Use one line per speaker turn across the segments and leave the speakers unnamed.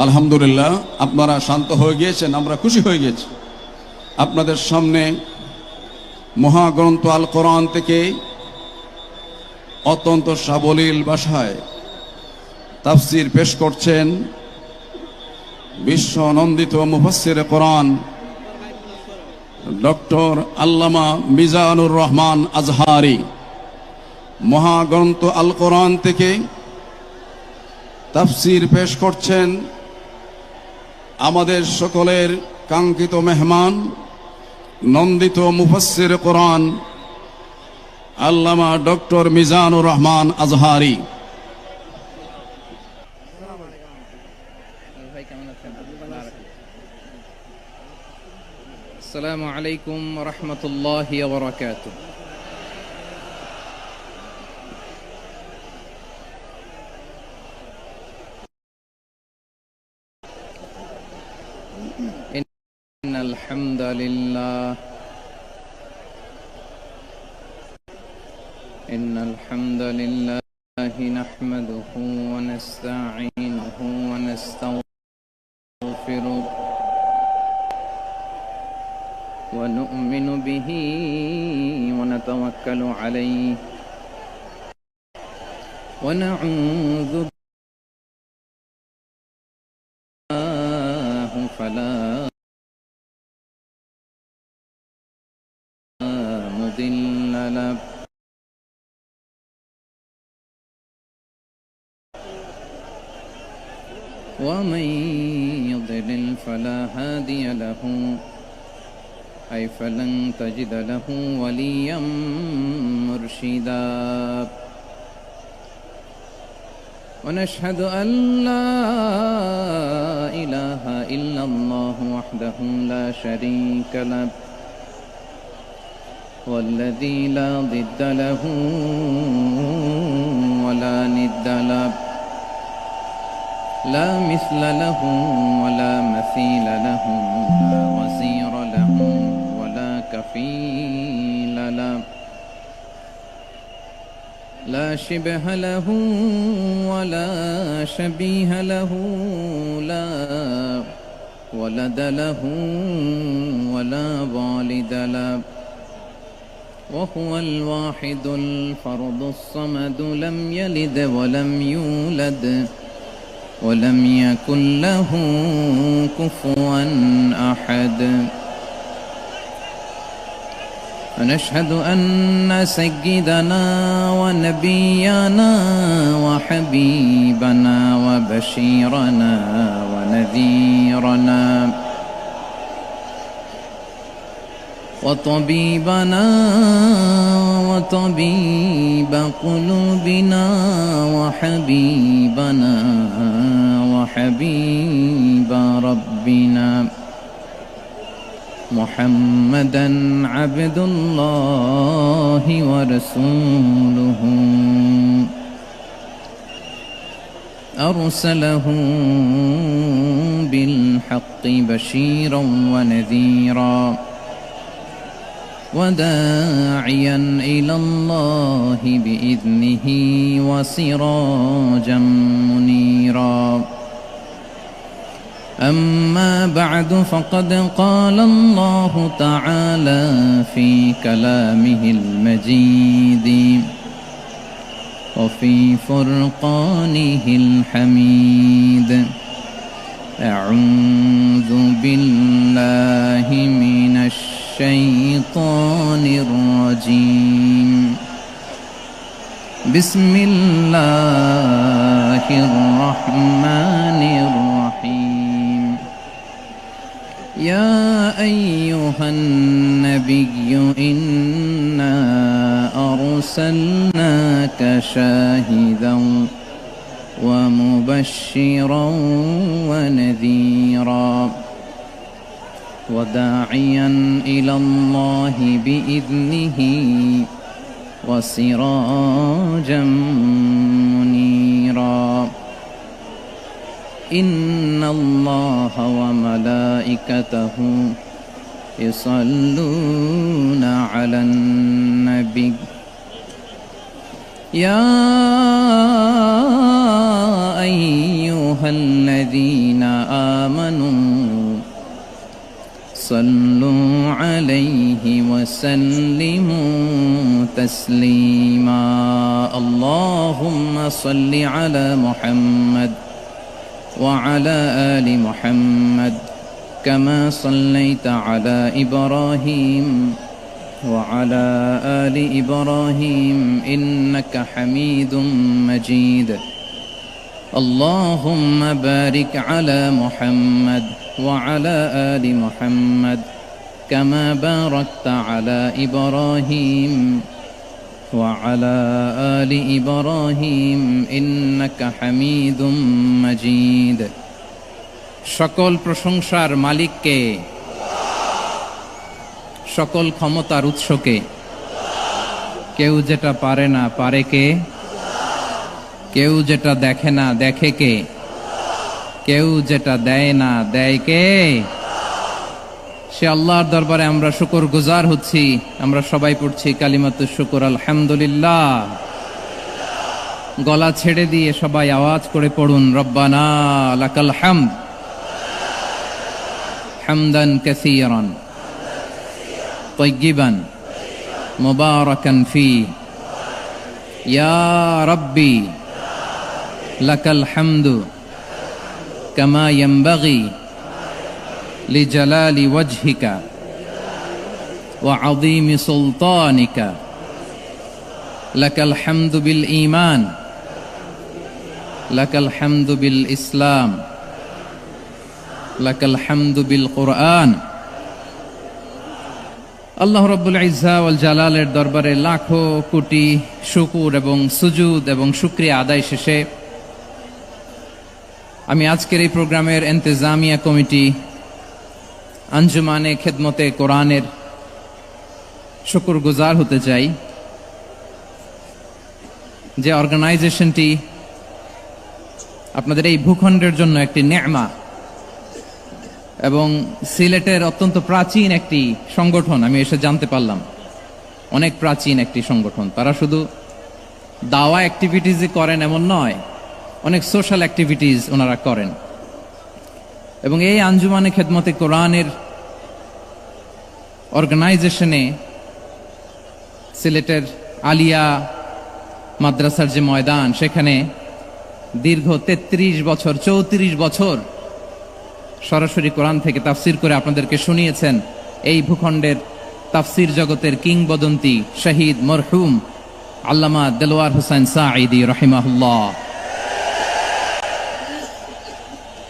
আলহামদুলিল্লাহ, আপনারা শান্ত হয়ে গিয়েছেন, আমরা খুশি হয়ে গেছি। আপনাদের সামনে মহাগ্রন্থ আল কোরআন থেকে অত্যন্ত সাবলীল ভাষায় তাফসির পেশ করছেন বিশ্ব নন্দিত মুফাসসিরে কোরআন ডক্টর আল্লামা মিজানুর রহমান আজহারি। মহাগ্রন্থ আল কোরআন থেকে তাফসির পেশ করছেন আমাদের সকলের কাঙ্ক্ষিত মেহমান, নন্দিত মুফাসসির কোরআন আল্লামা ডক্টর মিজানুর রহমান আজহারি।
আসসালামু আলাইকুম ওয়া রাহমাতুল্লাহি ওয়া বারাকাতুহু। ইন্নাল হামদালিল্লাহি নাহমাদুহু ওয়া নাস্তাঈনুহু ওয়া নাস্তাগফিরুহু ونؤمن به ونتوكل عليه ونعوذ بالله فلا مضل له ومن يضلل فلا هادي له أي فلن تجد له وليا مرشدا ونشهد أن لا إله إلا الله وحده لا شريك له والذي لا ضد له ولا ند له لا مثل له ولا مثيل له لا وزير له كفيل له لا شبه له ولا شبيه له لا ولد له ولا والد له وهو الواحد الفرد الصمد لم يلد ولم يولد ولم يكن له كفوا أحد ونشهد أن سيدنا ونبينا وحبيبنا وبشيرنا ونذيرنا وطبيبنا وطبيب قلوبنا وحبيبنا وحبيب ربنا محمدا عبد الله ورسوله أرسله بالحق بشيرا ونذيرا وداعيا إلى الله بإذنه وسراجا منيرا أما بعد فقد قال الله تعالى في كلامه المجيد وفي فرقانه الحميد أعوذ بالله من الشيطان الرجيم بسم الله الرحمن الرحيم يا أيها النبي إنا أرسلناك شاهدا ومبشرا ونذيرا وداعيا إلى الله بإذنه وسراجا منيرا إن الله وملائكته يصلون على النبي يا أيها الذين آمنوا صلوا عليه وسلموا تسليما اللهم صل على محمد وعلى آل محمد كما صليت على إبراهيم وعلى آل إبراهيم إنك حميد مجيد اللهم بارك على محمد وعلى آل محمد كما باركت على إبراهيم وعلى آل إبراهيم إنك حميد مجيد সকল প্রশংসার মালিককে সকল ক্ষমতার উৎসকে কেউ যেটা পারে না পারে কে কেউ যেটা দেখে না দেখে কে কেউ যেটা দেয় না দেয় কে সে আল্লাহর দরবারে আমরা শুকরগুজার হচ্ছি আমরা সবাই পড়ছি কালিমাতুশ শুকর আলহামদুলিল্লাহ গলা ছেড়ে দিয়ে সবাই আওয়াজ করে পড়ুন রব্বানা লাকাল হামদ হামদান কাসীরান طيبا مباركا فيه يا ربي لك الحمد كما ينبغي لجلال وجهك وعظيم سلطانك لك الحمد بالإيمان لك الحمد بالإسلام لك الحمد بالقرآن আল্লাহ রাব্বুল ইজ্জা ওয়াল জালালের দরবারে লাখো কোটি শুকর এবং সুজুদ এবং শুকরিয়া আদায় শেষে আমি আজকের এই প্রোগ্রামের ইন্তেজামিয়া কমিটি আঞ্জুমানে খেদমতে কোরআনের শুকরগুজার হতে চাই যে অর্গানাইজেশনটি আপনাদের এই ভূখণ্ডের জন্য একটি নেয়মা এবং সিলেটের অত্যন্ত প্রাচীন একটি সংগঠন আমি এসে জানতে পারলাম অনেক প্রাচীন একটি সংগঠন তারা শুধু দাওয়া অ্যাক্টিভিটিসই করেন এমন নয় অনেক সোশ্যাল অ্যাক্টিভিটিস ওনারা করেন এবং এই আঞ্জুমানে খেদমতে কোরআনের অর্গানাইজেশনে সিলেটের আলিয়া মাদ্রাসার যে ময়দান সেখানে দীর্ঘ 33 বছর 34 বছর সরাসরি কোরআন থেকে তাফসির করে আপনাদেরকে শুনিয়েছেন এই ভূখণ্ডের তাফসির জগতের কিংবদন্তি শহীদ মরহুম আল্লামা দেলোয়ার হোসেন সাঈদী রাহিমাহুল্লাহ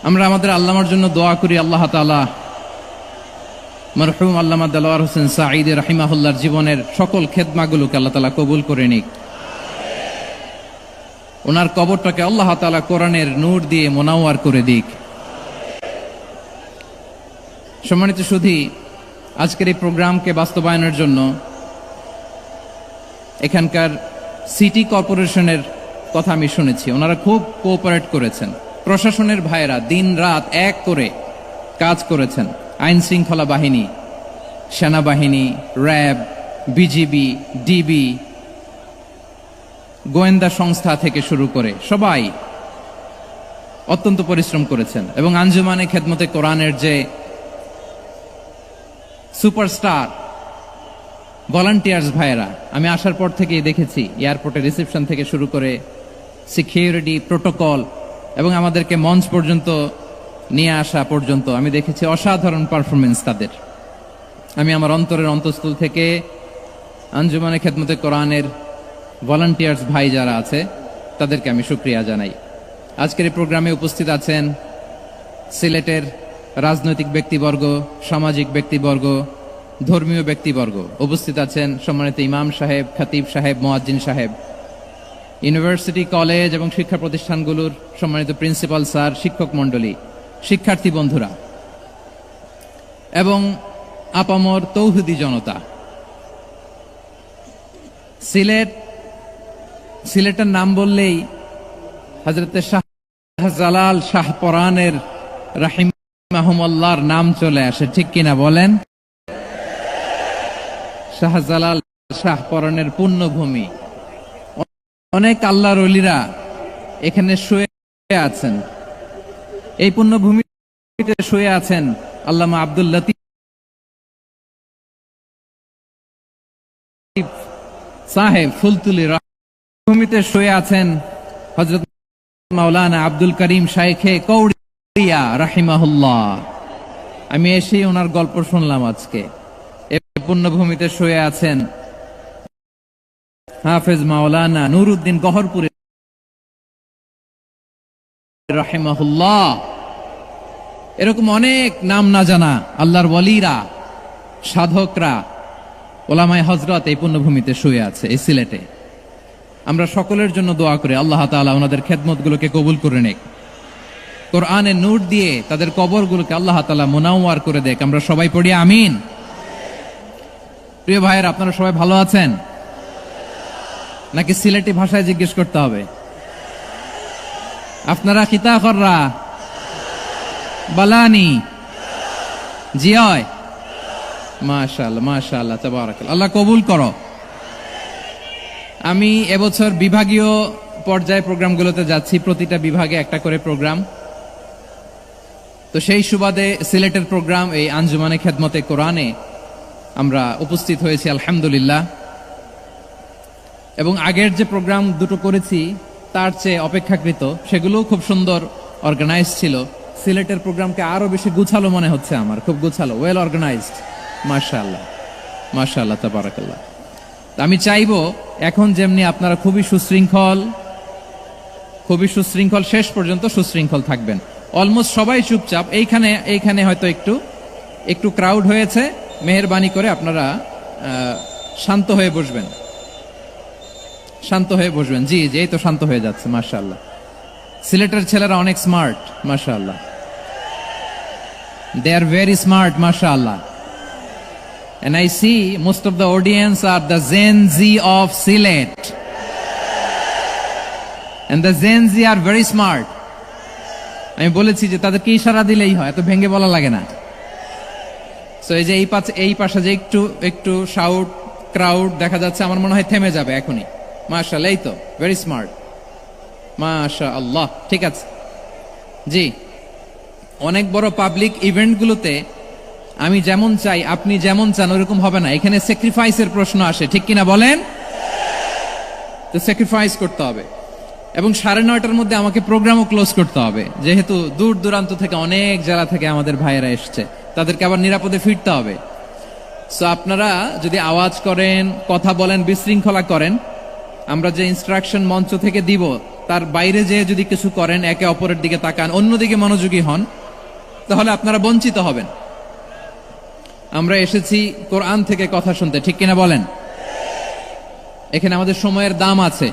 আমরা আমাদের আল্লামার জন্য দোয়া করি আল্লাহ তাআলা মরহুম আল্লামা দেলোয়ার হোসেন সাঈদী রাহিমাহুল্লাহর জীবনের সকল খেদমাগুলোকে আল্লাহ তাআলা কবুল করে নিক ওনার কবরটাকে আল্লাহ তাআলা কোরআনের নূর দিয়ে মোনাওয়ার করে দিক সম্মানিত সুধী আজকের এই প্রোগ্রামকে বাস্তবায়নের জন্য এখানকার সিটি কর্পোরেশনের কথা আমি শুনেছি ওনারা খুব কোঅপারেট করেছেন প্রশাসনের ভাইয়েরা দিন রাত এক করে কাজ করেছেন আইন শৃঙ্খলা বাহিনী সেনাবাহিনী র্যাব বিজিবি ডিবি গোয়েন্দা সংস্থা থেকে শুরু করে সবাই অত্যন্ত পরিশ্রম করেছেন এবং আঞ্জুমানে খেদমতে কোরআনের যে সুপারস্টার ভলান্টিয়ার্স ভাইয়েরা আমি আসার পর থেকেই দেখেছি এয়ারপোর্টে রিসেপশন থেকে শুরু করে সিকিউরিটি প্রোটোকল এবং আমাদেরকে মঞ্চ পর্যন্ত নিয়ে আসা পর্যন্ত আমি দেখেছি অসাধারণ পারফরমেন্স তাদের আমি আমার অন্তরের অন্তঃস্থল থেকে আঞ্জুমানে খেদমতে কোরআনের ভলান্টিয়ার্স ভাই যারা আছে তাদেরকে আমি শুকরিয়া জানাই আজকের এই প্রোগ্রামে উপস্থিত আছেন সিলেটের রাজনৈতিক ব্যক্তিবর্গ সামাজিক ব্যক্তিবর্গ ধর্মীয় ব্যক্তিবর্গ উপস্থিত আছেন সম্মানিত ইমাম সাহেব খতিব সাহেব মুয়াজ্জিন সাহেব ইউনিভার্সিটি কলেজ এবং শিক্ষা প্রতিষ্ঠানগুলোর সম্মানিত প্রিন্সিপাল স্যার শিক্ষক মণ্ডলী শিক্ষার্থী বন্ধুরা এবং আপামর তৌহিদি জনতা সিলেটের নাম বললেই হযরতে শাহজালাল শাহপরানের রাহিমাহুল্লাহর নাম চলে আসে ঠিক কিনা বলেন শাহজালাল শাহপরানের পুণ্যভূমি অনেক আল্লাহর ওলিরা এখানে শুয়ে আছেন এই পুণ্যভূমিতে শুয়ে আছেন আল্লামা আব্দুল লতিফ সাহেব ফুলতুলি। ভূমিতে শুয়ে আছেন হযরত মাওলানা আব্দুল করিম শাইখে কৌড়িয়া রাহিমাহুল্লাহ। আমি এসেই ওনার গল্প শুনলাম আজকে। এই পুণ্যভূমিতে শুয়ে আছেন হাফেজ মাওলানা নুরউদ্দিন গহরপুরে রাহিমাহুল্লাহ। এরকম অনেক নাম না জানা আল্লাহর ওয়ালিরা, সাধকরা, ওলামায়ে হযরত এই পুণ্যভূমিতে শুয়ে আছে এই সিলেটে। আমরা সকলের জন্য দোয়া করি আল্লাহ তাআলা ওনাদের খেদমতগুলোকে কবুল করে নেক, কোরআনের নূর দিয়ে তাদের কবরগুলোকে আল্লাহ তাআলা মুনাওয়ার করে দেখ। আমরা সবাই পড়ি আমিন। প্রিয় ভাইয়েরা, আপনারা সবাই ভালো আছেন নাকি সিলেটি ভাষায় জিজ্ঞেস করতে হবে? আপনারা কিতা কররা বালানি জিয়? মাশাআল্লাহ মাশাআল্লাহ তাবারাকাল্লাহ, আল্লাহ কবুল করো। আমি এবছর বিভাগীয় পর্যায়ে প্রোগ্রামগুলোতে যাচ্ছি, প্রতিটা বিভাগে একটা করে প্রোগ্রাম। তো সেই সুবাদে সিলেটের প্রোগ্রাম এই আঞ্জুমানে খেদমতে কোরআনে আমরা উপস্থিত হয়েছি আলহামদুলিল্লাহ। এবং আগের যে প্রোগ্রাম দুটো করেছি তার চেয়ে অপেক্ষাকৃত সেগুলোও খুব সুন্দর অর্গানাইজ ছিল। সিলেটের প্রোগ্রামকে আরো বেশি গুছালো মনে হচ্ছে আমার, খুব গুছালো, ওয়েল অর্গানাইজড। মাশাআল্লাহ মাশাআল্লাহ তাবারাকাল্লাহ। আমি চাইবো এখন যেমনি আপনারা খুবই সুশৃঙ্খল শেষ পর্যন্ত সুশৃঙ্খল থাকবেন। অলমোস্ট সবাই চুপচাপ, এইখানে হয়তো একটু ক্রাউড হয়েছে, মেহেরবানি করে আপনারা শান্ত হয়ে বসবেন, শান্ত হয়ে বসবেন। জি জি, এই তো শান্ত হয়ে যাচ্ছে। মাশাআল্লাহ, সিলেটের ছেলেরা অনেক স্মার্ট মাশাআল্লাহ, they are very smart মাশাআল্লাহ। And I see most of the audience are the Gen Z of Sylhet, and the Gen Z are very smart. আমি বলেছি যে তাদেরকে ইশারা দিলেই হয়, এত ভেঙে বলা লাগে না। সো এই যে এই পাশে যে একটু শাউট ক্রাউড দেখা যাচ্ছে, আমার মনে হয় থেমে যাবে এখনই। মাশাআল্লাহ, এই তো ভেরি স্মার্ট মাশাআল্লাহ। ঠিক আছে জি, অনেক বড় পাবলিক ইভেন্টগুলোতে আমি যেমন চাই আপনি যেমন চান ওরকম হবে না, এখানে স্যাক্রিফাইসের প্রশ্ন আসে, ঠিক কিনা বলেন? তো স্যাক্রিফাইস করতে হবে। এবং 9:30টার মধ্যে আমাকে প্রোগ্রামও ক্লোজ করতে হবে, যেহেতু দূর দূরান্ত থেকে অনেক জেলা থেকে আমাদের ভাইয়েরা এসছে, তাদেরকে আবার নিরাপদে ফিরতে হবে। সো আপনারা যদি আওয়াজ করেন, কথা বলেন, বিশৃঙ্খলা করেন, আমরা যে ইনস্ট্রাকশন মঞ্চ থেকে দিব তার বাইরে যেয়ে যদি কিছু করেন, একে অপরের দিকে তাকান, অন্যদিকে মনোযোগী হন, তাহলে আপনারা বঞ্চিত হবেন। আমরা এসেছি কোরআন থেকে কথা শুনতে, ঠিক কিনা বলেন? এখানে আমাদের সময়ের দাম আছে।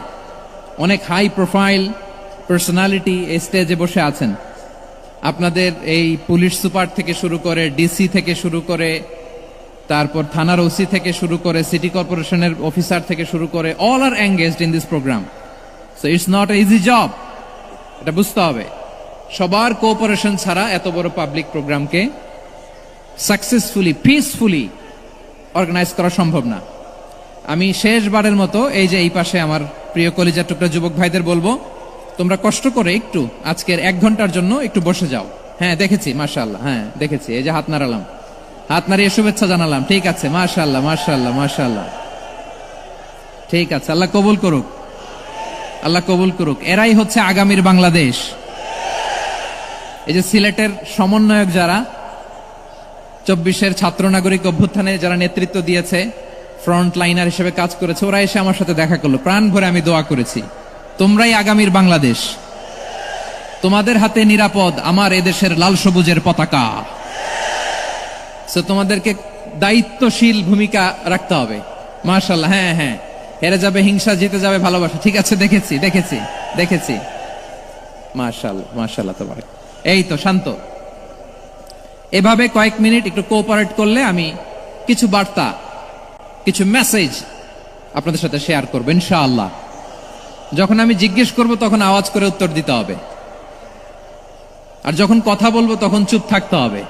অনেক হাই প্রোফাইল পার্সোনালিটি এই স্টেজে বসে আছেন। আপনাদের এই পুলিশ সুপার থেকে শুরু করে, ডিসি থেকে শুরু করে, তারপর থানার ওসি থেকে শুরু করে, সিটি কর্পোরেশনের অফিসার থেকে শুরু করে, all are engaged in this programme. So it's not a easy job, এটা বুঝতে হবে। সবার কোঅপারেশন ছাড়া এত বড় পাবলিক প্রোগ্রামকে সাকসেসফুলি, পিসফুলি অর্গানাইজ করা সম্ভব না। আমি শেষবারের মতো এই যে এই পাশে আমার প্রিয় কলিজার টুকরা যুবক ভাইদের বলবো, তোমরা কষ্ট করে একটু আজকের 1 ঘন্টার জন্য একটু বসে যাও। হ্যাঁ দেখেছি, মাশাআল্লাহ, হ্যাঁ দেখেছি, এই যে হাত নাড়ালাম, হাত নাড়িয়ে শুভেচ্ছা জানালাম, ঠিক আছে, মাশাআল্লাহ মাশাআল্লাহ মাশাআল্লাহ, ঠিক আছে। আল্লাহ কবুল করুক, আল্লাহ কবুল করুক। এরাই হচ্ছে আগামীর বাংলাদেশ। এই যে সিলেটের সমন্বয়ক যারা 24-এর ছাত্র নাগরিক অভ্যুত্থানে যারা নেতৃত্ব দিয়েছে, ফ্রন্ট লাইনার হিসেবে কাজ করেছে, ওরা এসে আমার সাথে দেখা করলো, প্রাণ ভরে আমি দোয়া করেছি, তোমরাই আগামীর বাংলাদেশ, তোমাদের হাতে নিরাপদ আমার এদেশের লাল সবুজের পতাকা। সো তোমাদেরকে দায়িত্বশীল ভূমিকা রাখতে হবে। মাশাআল্লাহ, হ্যাঁ হ্যাঁ, হেরে যাবে হিংসা, জিতে যাবে ভালোবাসা, ঠিক আছে, দেখেছি দেখেছি দেখেছি, মাশাআল্লাহ মাশাআল্লাহ তাবারাক। এই তো শান্ত। এভাবে কয়েক মিনিট একটু কোঅপারেট করলে আমি কিছু বার্তা, কিছু মেসেজ আপনাদের সাথে শেয়ার করবো ইনশাআল্লাহ। যখন আমি জিজ্ঞেস করব তখন আওয়াজ করে উত্তর দিতে হবে, আর যখন কথা বলবো তখন চুপ থাকতে হবে।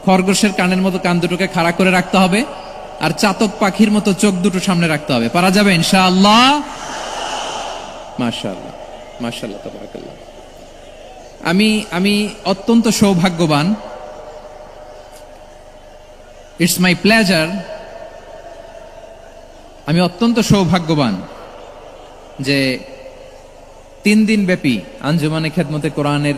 খরগোশের কানের মতো কান দুটোকে খাড়া করে রাখতে হবে, আর চাতক পাখির মতো চোখ দুটো সামনে রাখতে হবে। পারা যাবে ইনশাআল্লাহ? মাশাআল্লাহ মাশাআল্লাহ তাবারাকাল্লাহ। আমি আমি অত্যন্ত সৌভাগ্যবান, ইটস মাই প্লেজার, আমি অত্যন্ত সৌভাগ্যবান যে 3 দিন ব্যাপী আঞ্জুমানে খেদমতে কোরআনের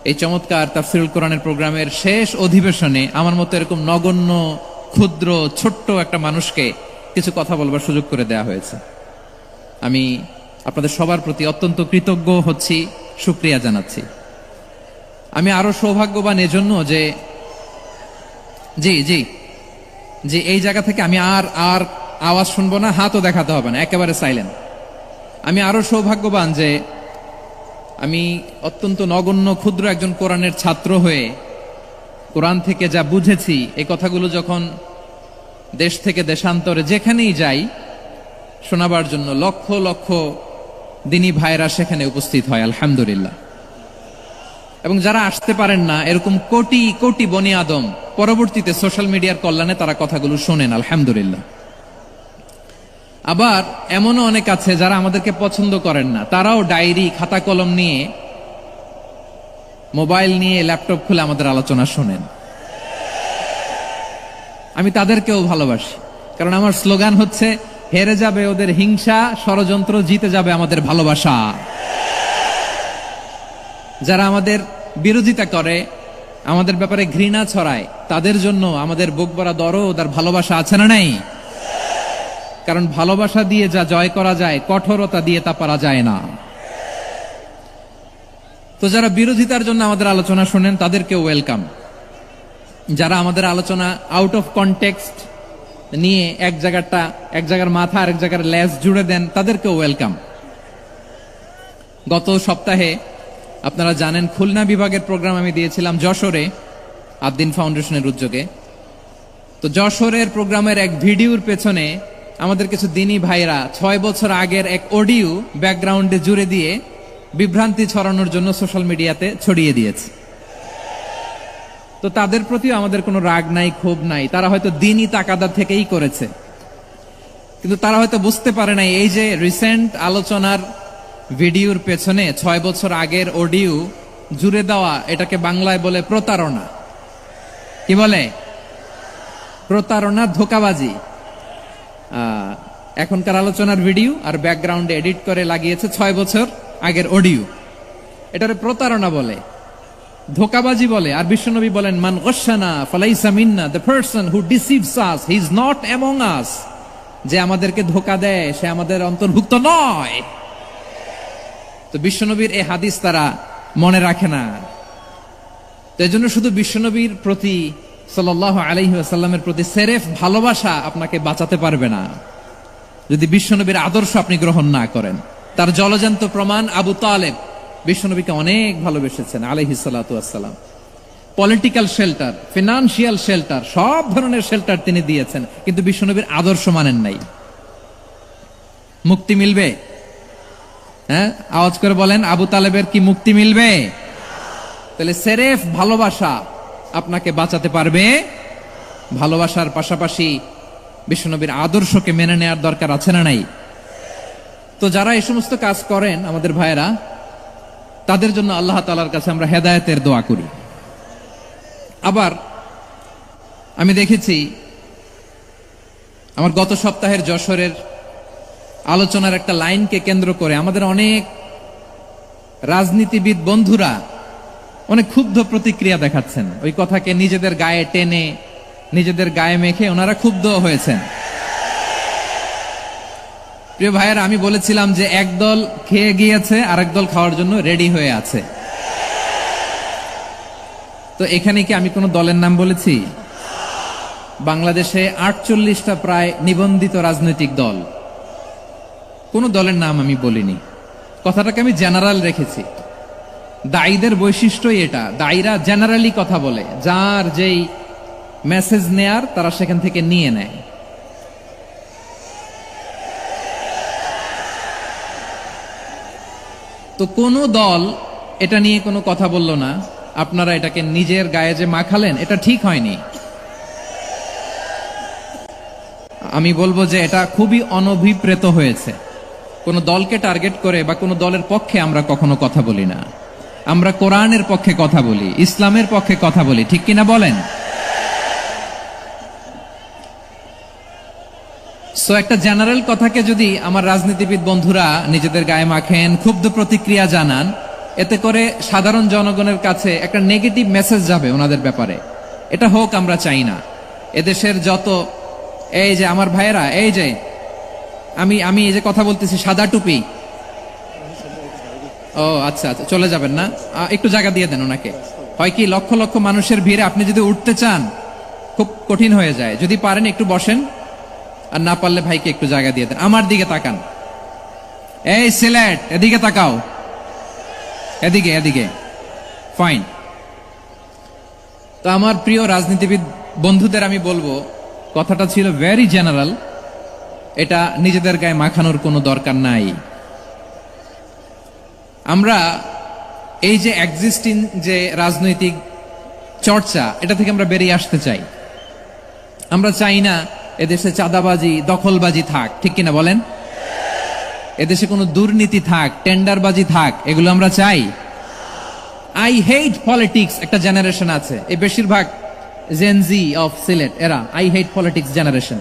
এই চমৎকার তাফসীরুল কোরআনের প্রোগ্রামের শেষ অধিবেশনে আমার মতো এরকম নগণ্য, ক্ষুদ্র, ছোট্ট একটা মানুষকে কিছু কথা বলবার সুযোগ করে দেয়া হয়েছে। আমি আপনাদের সবার প্রতি অত্যন্ত কৃতজ্ঞ হচ্ছি, শুকরিয়া জানাচ্ছি। আমি আরো সৌভাগ্যবান এজন্য যে জি জি জি এই জায়গা থেকে আমি আর আর আওয়াজ শুনবো না, হাতও দেখাতে হবে না, একেবারে সাইলেন্ট। আমি আরো সৌভাগ্যবান যে আমি অত্যন্ত নগণ্য ক্ষুদ্র একজন কোরআনের ছাত্র হয়ে কোরআন থেকে যা বুঝেছি এই কথাগুলো যখন দেশ থেকে দেশান্তরে যেখানেই যাই শোনাবার জন্য লক্ষ লক্ষ দিনী ভাইরা সেখানে উপস্থিত হয়, আলহামদুলিল্লাহ। এবং যারা আসতে পারেন না, এরকম কোটি কোটি বনি আদম পরবর্তীতে সোশ্যাল মিডিয়ার কল্যাণে তারা কথাগুলো শোনেন, আলহামদুলিল্লাহ। আবার এমনও অনেক আছে যারা আমাদেরকে পছন্দ করেন না, তারাও ডায়েরি, খাতা কলম নিয়ে, মোবাইল নিয়ে, ল্যাপটপ খুলে আমাদের আলোচনা শোনেন। আমি তাদেরকেও ভালোবাসি, কারণ আমার স্লোগান হচ্ছে, হেরে যাবে ওদের হিংসা, ষড়যন্ত্র, জিতে যাবে আমাদের ভালোবাসা। যারা আমাদের বিরোধিতা করে, আমাদের ব্যাপারে ঘৃণা ছড়ায়, তাদের জন্য আমাদের বুক ভরা দরদ আর ভালোবাসা আছে না নাই? কারণ ভালোবাসা দিয়ে যা জয় করা যায়, কঠোরতা দিয়ে তা পারা যায় না। তো যারা বিরোধিতার জন্য আমাদের আলোচনা শোনেন তাদেরকে ওয়েলকাম। যারা আমাদের আলোচনা আউট অফ কনটেক্সট নিয়ে এক জায়গার মাথা আর এক জায়গার লেজ জুড়ে দেন, তাদেরকেও ওয়েলকাম। গত সপ্তাহে আপনারা জানেন খুলনা বিভাগের প্রোগ্রাম আমি দিয়েছিলাম যশোরে, আদ্দিন ফাউন্ডেশনের উদ্যোগে। তো যশোরের প্রোগ্রামের এক ভিডিওর পেছনে আমাদের কিছু দিনী ভাইরা 6 বছর আগের এক অডিও ব্যাকগ্রাউন্ডে জুড়ে দিয়ে বিভ্রান্তি ছড়ানোর জন্য সোশ্যাল মিডিয়াতে ছড়িয়ে দিয়েছে। তো তাদের প্রতিও আমাদের কোনো রাগ নাই, ক্ষোভ নাই। তারা হয়তো দিনই তাকাদা থেকেই করেছে, কিন্তু তারা হয়তো বুঝতে পারে নাই এই যে রিসেন্ট আলোচনার ভিডিওর পেছনে 6 বছর আগের অডিও জুড়ে দেওয়া, এটাকে বাংলায় বলে প্রতারণা। কি বলে? প্রতারণা, ধোঁকাবাজি। এখনকার আলোচনার ভিডিও আর ব্যাকগ্রাউন্ডে এডিট করে লাগিয়েছে 6 বছর আগের অডিও। এটারে প্রতারণা বলে, ধোঁকাবাজি বলে। আর বিশ্বনবী বলেন, মান গশানা ফালাইসা মিন্না, the person who deceives us he is not among us. যে আমাদেরকে ধোঁকা দেয় সে আমাদের অন্তর্ভুক্ত নয়। তো বিশ্বনবীর এই হাদিস তারা মনে রাখে না। তো এই জন্য শুধু বিশ্বনবীর প্রতি সাল্লাল্লাহু আলাইহি ওয়াসাল্লামের প্রতি সেরেফ ভালোবাসা আপনাকে বাঁচাতে পারবে না যদি বিশ্বনবীর আদর্শ আপনি গ্রহণ না করেন। তার জলজান্ত প্রমাণ আবু তালেব বিশ্বনবীকে অনেক ভালোবেসেছেন আলাইহিস সালাতু ওয়াসসালাম। পলিটিক্যাল শেল্টার, ফিনান্সিয়াল শেল্টার, সব ধরনের শেল্টার তিনি দিয়েছেন, কিন্তু বিশ্বনবীর আদর্শ মানেন নাই। মুক্তি মিলবে? হ্যাঁ, আওয়াজ করে বলেন, আবু তালেবের কি মুক্তি মিলবে? তাহলে সেরেফ ভালোবাসা আপনাকে বাঁচাতে পারবে। ভালোবাসার পাশাপাশি বিশ্বনবীর আদর্শকে মেনে নেওয়ার দরকার আছে না নাই? তো যারা এই সমস্ত কাজ করেন আমাদের ভাইয়েরা, তাদের জন্য আল্লাহ তাআলার কাছে আমরা হেদায়েতের দোয়া করি। আবার আমি দেখেছি আমার গত সপ্তাহের যশোরের আলোচনার একটা লাইনকে কেন্দ্র করে আমাদের অনেক রাজনীতিবিদ বন্ধুরা অনেক ক্ষুব্ধ প্রতিক্রিয়া দেখাচ্ছেন। ওই কথাকে নিজেদের গায়ে টেনে, নিজেদের গায়ে মেখে ওনারা ক্ষুব্ধ হয়েছেন। প্রিয় ভাইয়েরা, আমি বলেছিলাম যে একদল খেয়ে গিয়েছে, আরেক দল খাওয়ার জন্য রেডি হয়ে আছে। তো এখানে কি আমি কোনো দলের নাম বলেছি? বাংলাদেশে 48টা প্রায় নিবন্ধিত রাজনৈতিক দল, কোন দলের নাম আমি বলিনি। কথাটাকে আমি জেনারেল রেখেছি। দায়ীদের বৈশিষ্ট্যই এটা, দায়ীরা জেনারেলি কথা বলে, যার যেই মেসেজ নেয়ার তারা সেখান থেকে নিয়ে নেয়। তো কোন দল এটা নিয়ে কোনো কথা বলল না। আপনারা এটাকে নিজের গায়ে যে মাখালেন, এটা ঠিক হয়নি। আমি বলবো যে এটা খুবই অনভিপ্রেত হয়েছে। কোন দলকে টার্গেট করে বা কোন দলের পক্ষে আমরা কখনো কথা বলি না। আমরা কোরআনের পক্ষে কথা বলি, ইসলামের পক্ষে কথা বলি, ঠিক কিনা বলেন? সো একটা জেনারেল কথাকে যদি আমার রাজনীতিবিদ বন্ধুরা নিজেদের গায়ে মাখেন, ক্ষুব্ধ প্রতিক্রিয়া জানান, এতে করে সাধারণ জনগণের কাছে একটা নেগেটিভ মেসেজ যাবে ওনাদের ব্যাপারে। এটা হোক আমরা চাই না। এদেশের যত এই যে আমার ভাইয়েরা, এই যে আমি এই যে কথা বলতেছি, সাদা টুপি, ও আচ্ছা আচ্ছা, চলে যাবেন না? একটু জায়গা দিয়ে দেন ওনাকে। হয় কি, লক্ষ লক্ষ মানুষের ভিড়ে আপনি যদি উঠতে চান খুব কঠিন হয়ে যায়। যদি পারেন একটু বসেন, আর না পারলে ভাইকে একটু জায়গা দিয়ে দেন। আমার দিকে তাকান, এই সিলেট, এদিকে তাকাও, এদিকে এদিকে, ফাইন। তো আমার প্রিয় রাজনীতিবিদ বন্ধুদের আমি বলবো, কথাটা ছিল ভেরি জেনারেল, এটা নিজেদের গায়ে মাখানোর কোনো দরকার নাই। আমরা এই যে এক্সিস্টিং যে রাজনৈতিক চর্চা, এটা থেকে আমরা বেরিয়ে আসতে চাই। আমরা চাই না এদেশে চাঁদাবাজি, দখলবাজি থাক, ঠিক কিনা বলেন? এদেশে কোনো দুর্নীতি থাক, টেন্ডারবাজি থাক, এগুলো আমরা চাই? আই হেট পলিটিক্স একটা জেনারেশন আছে, এই বেশিরভাগ জেনজি অফ সিলেট, এরা আই হেট পলিটিক্স জেনারেশন।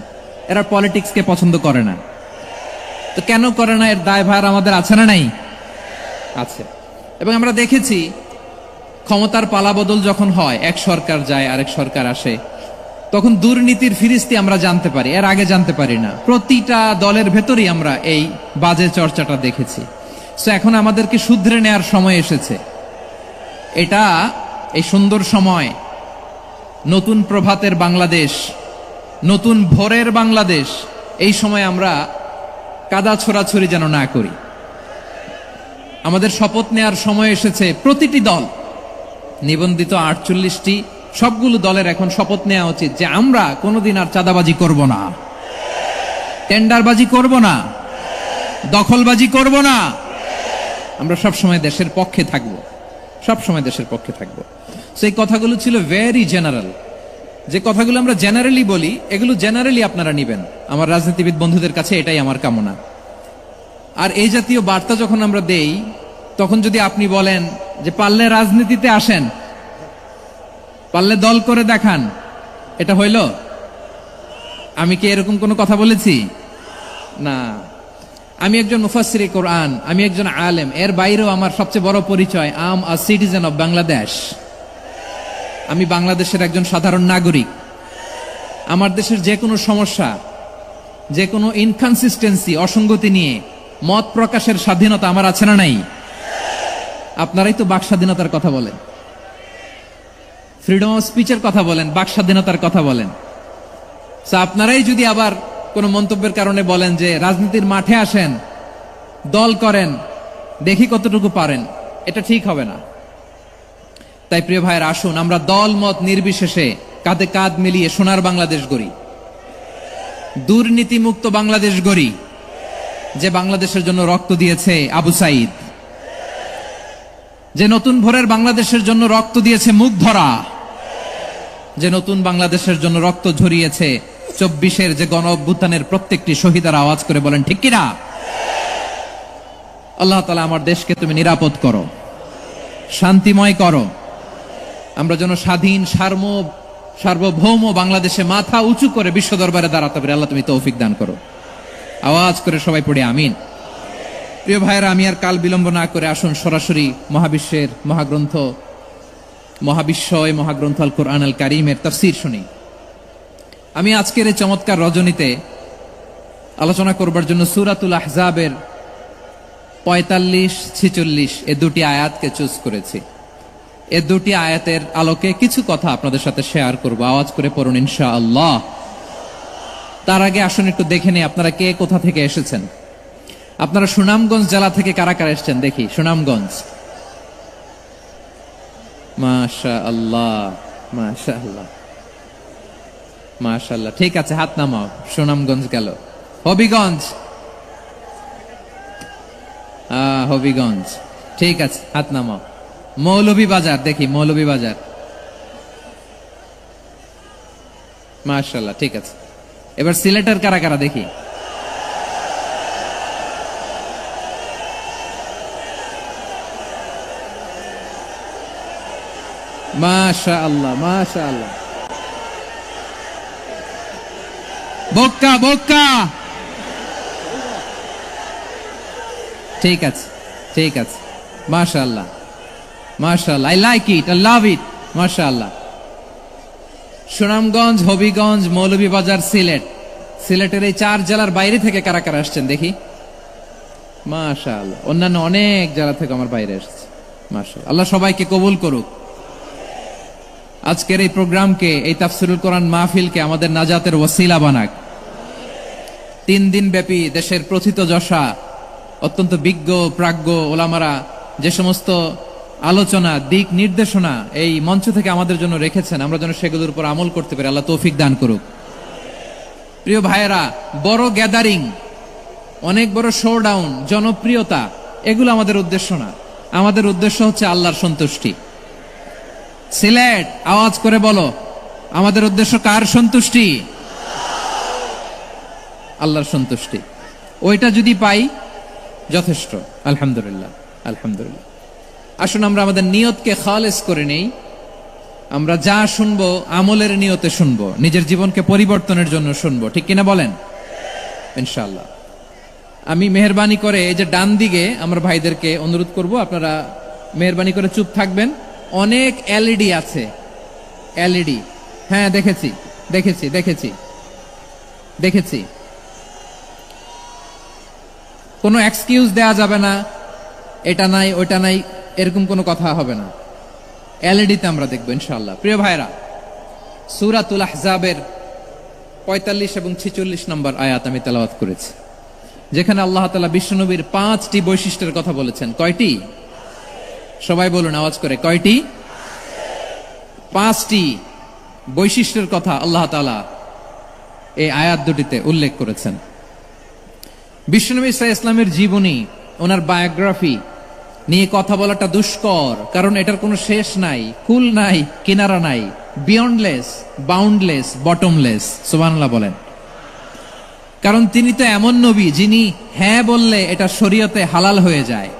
এরা পলিটিক্সকে পছন্দ করে না। তো কেন করে না, এর দায়ভার আমাদের আছে না নাই? আছে। এবং আমরা দেখেছি ক্ষমতার পালাবদল যখন হয়, এক সরকার যায় আরেক সরকার আসে, তখন দুর্নীতির ফিরিস্তি আমরা জানতে পারি, এর আগে জানতে পারি না। প্রতিটা দলের ভেতরেই আমরা এই বাজে চর্চাটা দেখেছি। সো এখন আমাদেরকে শুধরে নেয়ার সময় এসেছে। এটা এই সুন্দর সময়, নতুন প্রভাতের বাংলাদেশ, নতুন ভোরের বাংলাদেশ, এই সময় আমরা কাদা ছোড়াছড়ি যেন না করি। আমাদের শপথ নেয়ার সময় এসেছে। প্রতিটি দল, নিবন্ধিত 48টি, সবগুলো দলের এখন শপথ নেওয়া উচিত যে আমরা কোনোদিন আর চাঁদাবাজি করব না, টেন্ডারবাজি করব না, দখলবাজি করব না। আমরা সবসময় দেশের পক্ষে থাকব, সবসময় দেশের পক্ষে থাকব। সেই কথাগুলো ছিল ভেরি জেনারেল। যে কথাগুলো আমরা জেনারেলি বলি, এগুলো জেনারেলি আপনারা নিবেন। আমার রাজনীতিবিদ বন্ধুদের কাছে এটাই আমার কামনা। আর এই জাতীয় বার্তা যখন আমরা দেই, তখন যদি আপনি বলেন যে পারলে রাজনীতিতে আসেন, পারলে দল করে দেখান, এটা হইল? আমি কি এরকম কোনো কথা বলেছি? না। আমি একজন মুফাসসিরে কোরআন, আমি একজন আলেম, এর বাইরেও আমার সবচেয়ে বড় পরিচয়, আম আ সিটিজেন অফ বাংলাদেশ। আমি বাংলাদেশের একজন সাধারণ নাগরিক। আমার দেশের যে কোনো সমস্যা, যে কোনো ইনকনসিস্টেন্সি, অসঙ্গতি নিয়ে মত প্রকাশের স্বাধীনতা আমার আছে না নাই? আপনারাই তো বাক স্বাধীনতার কথা বলেন, ফ্রিডম অফ স্পিচের কথা বলেন, বাক স্বাধীনতার কথা বলেন। আপনারাই যদি আবার কোন মন্তব্যের কারণে বলেন যে রাজনীতির মাঠে আসেন, দল করেন, দেখি কতটুকু পারেন, এটা ঠিক হবে না। তাই প্রিয় ভাইয়ের, আসুন আমরা দল মত নির্বিশেষে কাঁধে কাঁধ মিলিয়ে সোনার বাংলাদেশ গড়ি, দুর্নীতিমুক্ত বাংলাদেশ গড়ি, যে বাংলাদেশের জন্য রক্ত দিয়েছে আবু সাইদ, যে নতুন ভোরের বাংলাদেশের জন্য রক্ত দিয়েছে মুগ্ধরা, যে নতুন বাংলাদেশের জন্য রক্ত ঝরিয়েছে 24-এর যে গণ অভ্যুত্থানের প্রত্যেকটি শহীদার। আওয়াজ করে বলেন ঠিক কিনা? আল্লাহ তাআলা আমার দেশকে তুমি নিরাপদ করো, শান্তিময় করো। আমরা যেন স্বাধীন সার্বভৌম বাংলাদেশে মাথা উঁচু করে বিশ্ব দরবারে দাঁড়াতে পারি। আল্লাহ তুমি তৌফিক দান করো। আওয়াজ করে সবাই পড়ে আমিন। প্রিয় ভাইয়েরা, আমি আর কাল বিলম্ব না করে আসুন সরাসরি মহাবিশ্বের মহাগ্রন্থ, মহাবিশ্বয় মহাগ্রন্থ আল কোরআন আল কারীমের তাফসীর শুনি। আমি আজকের এই চমৎকার রজনীতে আলোচনা করবার জন্য সূরাতুল আহজাবের 45-46 এই দুটি আয়াতকে চুজ করেছি। এই দুটি আয়াতের আলোকে কিছু কথা আপনাদের সাথে শেয়ার করব। আওয়াজ করে পড়ুন ইনশাআল্লাহ। তার আগে আসুন একটু দেখে নেই আপনারা কে কোথা থেকে এসেছেন। আপনারা সুনামগঞ্জ জেলা থেকে কারা কারা এসেছেন দেখি। সুনামগঞ্জ, মাশাআল্লাহ মাশাআল্লাহ মাশাআল্লাহ, ঠিক আছে, হাত নামাও। সুনামগঞ্জ গেল। হবিগঞ্জ, হবিগঞ্জ, ঠিক আছে, হাত নামাও। মৌলভীবাজার দেখি, মৌলভীবাজার, মাশাআল্লাহ, ঠিক আছে। এবার সিলেটের কারা কারা দেখি। মাশাআল্লাহ, মাশাআল্লাহ। বক্কা বক্কা। ঠিক আছে, ঠিক আছে। মাশাআল্লাহ, মাশাআল্লাহ। I like it, I love it. মাশাআল্লাহ। সুনামগঞ্জ, হবিগঞ্জ, মৌলভীবাজার, সিলেট, সিলেটের এই 4 জেলার বাইরে থেকে কারা কারা আসছেন দেখি? মাশাআল্লাহ। অন্যান্য অনেক জেলা থেকে আমার বাইরে আসছে। মাশাআল্লাহ। আল্লাহ সবাইকে কবুল করুক। আজকের এই প্রোগ্রামকে, এই তাফসিরুল কোরআন মাহফিলকে আমাদের নাজাতের ওসিলা বানাক। 3 দিন ব্যাপী দেশের প্রথিতযশা অত্যন্ত বিজ্ঞ প্রাজ্ঞ ওলামারা যে সমস্ত আলোচনা, দিক নির্দেশনা এই মঞ্চ থেকে আমাদের জন্য রেখেছেন, আমরা যেন সেগুলোর উপর আমল করতে পারি। আল্লাহ তৌফিক দান করুক। প্রিয় ভাইয়েরা, বড় গ্যাদারিং, অনেক বড় শোডাউন, জনপ্রিয়তা, এগুলো আমাদের উদ্দেশ্য না। আমাদের উদ্দেশ্য হচ্ছে আল্লাহর সন্তুষ্টি। সিলেট, আওয়াজ করে বলো, আমাদের উদ্দেশ্য কার সন্তুষ্টি? আল্লাহর সন্তুষ্টি। ওইটা যদি পাই যথেষ্ট। আলহামদুলিল্লাহ, আলহামদুলিল্লাহ। আসুন আমরা আমাদের নিয়তকে খালেস করে নেই। আমরা যা শুনবো আমলের নিয়তে শুনবো, নিজের জীবনকে পরিবর্তনের জন্য শুনবো। ঠিক কিনা বলেন? ইনশাআল্লাহ। আমি মেহরবানি করে এই যে ডান দিকে আমার ভাইদেরকে অনুরোধ করব, আপনারা মেহরবানি করে চুপ থাকবেন। অনেক এলইডি আছে, এলইডি। হ্যাঁ, দেখেছি দেখেছি দেখেছি দেখেছি। কোনো এক্সকিউজ দেয়া যাবে না, এটা নাই ওইটা নাই, এরকম কোনো কথা হবে না। এলইডিতে আমরা দেখবো ইনশাআল্লাহ। প্রিয় ভাইরা, সূরাতুল আহজাবের 45 এবং 46 নম্বর আয়াত আমি তেলাওয়াত করেছি, যেখানে আল্লাহ তাআলা বিশ্বনবীর 5টি বৈশিষ্ট্যের কথা বলেছেন। কয়টি? সবাই বলুন আওয়াজ করে, কয়টি? 5টি বৈশিষ্ট্যের কথা আল্লাহ তাআলা এই আয়াত দুটিতে উল্লেখ করেছেন। বিশ্বনবী সাল্লাল্লাহু আলাইহি ইসলামের জীবনী, ওনার বায়োগ্রাফি নিয়ে কথা বলাটা দুষ্কর, কারণ এটার কোনো শেষ নাই, কুল নাই, কিনারা নাই, বিয়ন্ডলেস, বাউন্ডলেস, বটমলেস। সুবহানাল্লাহ বলেন। কারণ তিনি তো এমন নবী যিনি হ্যাঁ বললে এটা শরীয়তে হালাল হয়ে যায়।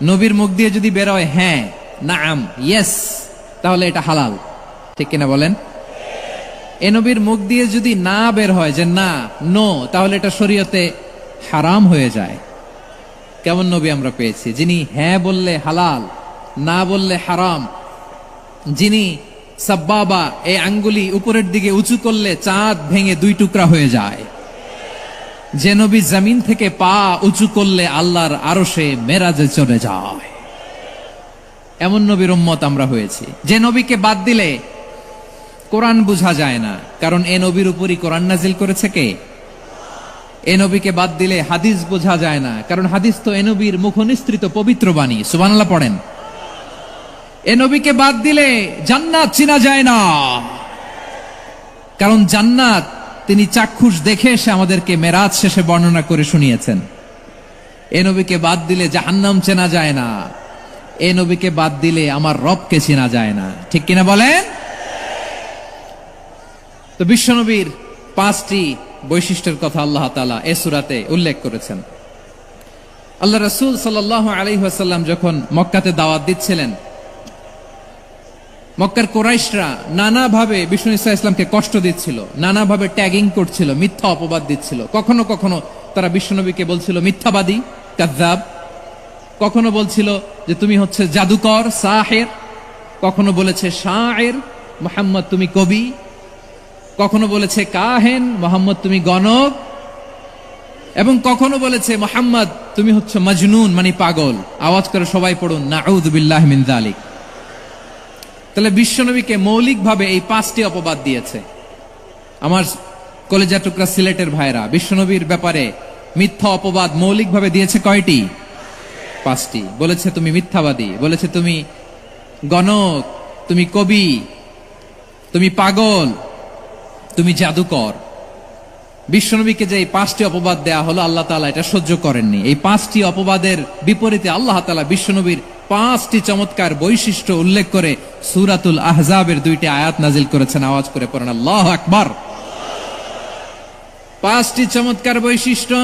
নবীর মুখ দিয়ে যদি বের হয় হ্যাঁ, নাম, ইয়েস, তাহলে এটা হালাল। ঠিক কিনা বলেন? এ নবীর মুখ দিয়ে যদি না বের হয় যে না, নো, তাহলে এটা শরীয়তে হারাম হয়ে যায়। কেমন নবী আমরা পেয়েছি, যিনি হ্যাঁ বললে হালাল, না বললে হারাম, যিনি সাব্বাবা, এই আঙ্গুলি উপরের দিকে উঁচু করলে চাঁদ ভেঙে 2 টুকরা হয়ে যায়, যে নবী জমিন থেকে পা উঁচু করলে আল্লাহর আরশে মেরাজে চলে যায়। এমন নবীর উম্মত আমরা হয়েছি। যে নবীকে বাদ দিলে কোরআন বোঝা যায় না, কারণ এ নবীর উপরই কোরআন নাজিল করেছে কে? এ নবীকে বাদ দিলে হাদিস বোঝা যায় না, কারণ হাদিস তো এ নবীর মুখনিসৃত পবিত্র বাণী। সুবহানাল্লাহ পড়েন। এ নবীকে বাদ দিলে জান্নাত চিনা যায় না, কারণ জান্নাত তিনি চাক্ষুষ দেখে এসে আমাদেরকে মেরাজ শেষে বর্ণনা করে শুনিয়েছেন। এ নবীকে বাদ দিলে জাহান্নাম চেনা যায় না, এ নবীকে বাদ দিলে আমার রবকে চেনা যায় না। ঠিক কিনা বলেন? তো বিশ্বনবীর 5টি বৈশিষ্ট্যের কথা আল্লাহ তাআলা এই সূরাতে উল্লেখ করেছেন। আল্লাহ রাসূল সাল্লাল্লাহু আলাইহি ওয়াসাল্লাম যখন মক্কাতে দাওয়াত দিচ্ছিলেন, মক্কার কুরাইশরা নানাভাবে বিষ্ণু ঈসা ইসলামকে কষ্ট দিচ্ছিল, নানাভাবে ট্যাগিং করছিল, মিথ্যা অপবাদ দিচ্ছিল। কখনো কখনো তারা বিশ্বনবীকে বলছিল মিথ্যাবাদী, কাযযাব। কখনো বলছিল যে তুমি হচ্ছে জাদুকর, সাহির। কখনো বলেছে শায়ের, মুহাম্মদ তুমি কবি। কখনো বলেছে কাহেন, মুহাম্মদ তুমি গণক। এবং কখনো বলেছে মুহাম্মদ তুমি হচ্ছে মজনুন, মানে পাগল। আওয়াজ করে সবাই পড়ুন, নাউযু বিল্লাহি মিন যালিক। তাহলে বিশ্বনবীকে মৌলিকভাবে এই 5টি অপবাদ দিয়েছে। আমার কলেজা টুকরা সিলেটের ভাইরা, বিশ্বনবীর ব্যাপারে মিথ্যা অপবাদ মৌলিকভাবে দিয়েছে কয়টি? 5টি। বলেছে তুমি মিথ্যাবাদী, বলেছে তুমি গণক, তুমি কবি, তুমি পাগল, তুমি জাদুকর। বিশ্বনবীকে যে এই 5টি অপবাদ দেয়া হলো, আল্লাহ তাআলা এটা সহ্য করেননি। এই 5টি অপবাদের বিপরীতে আল্লাহ তাআলা বিশ্বনবীর 5টি চমৎকার বৈশিষ্ট্য উল্লেখ করে সূরাতুল আহজাবের 2টি আয়াত নাজিল করেছেন। আওয়াজ করে পড়েন আল্লাহু আকবার। 5টি চমৎকার বৈশিষ্ট্য।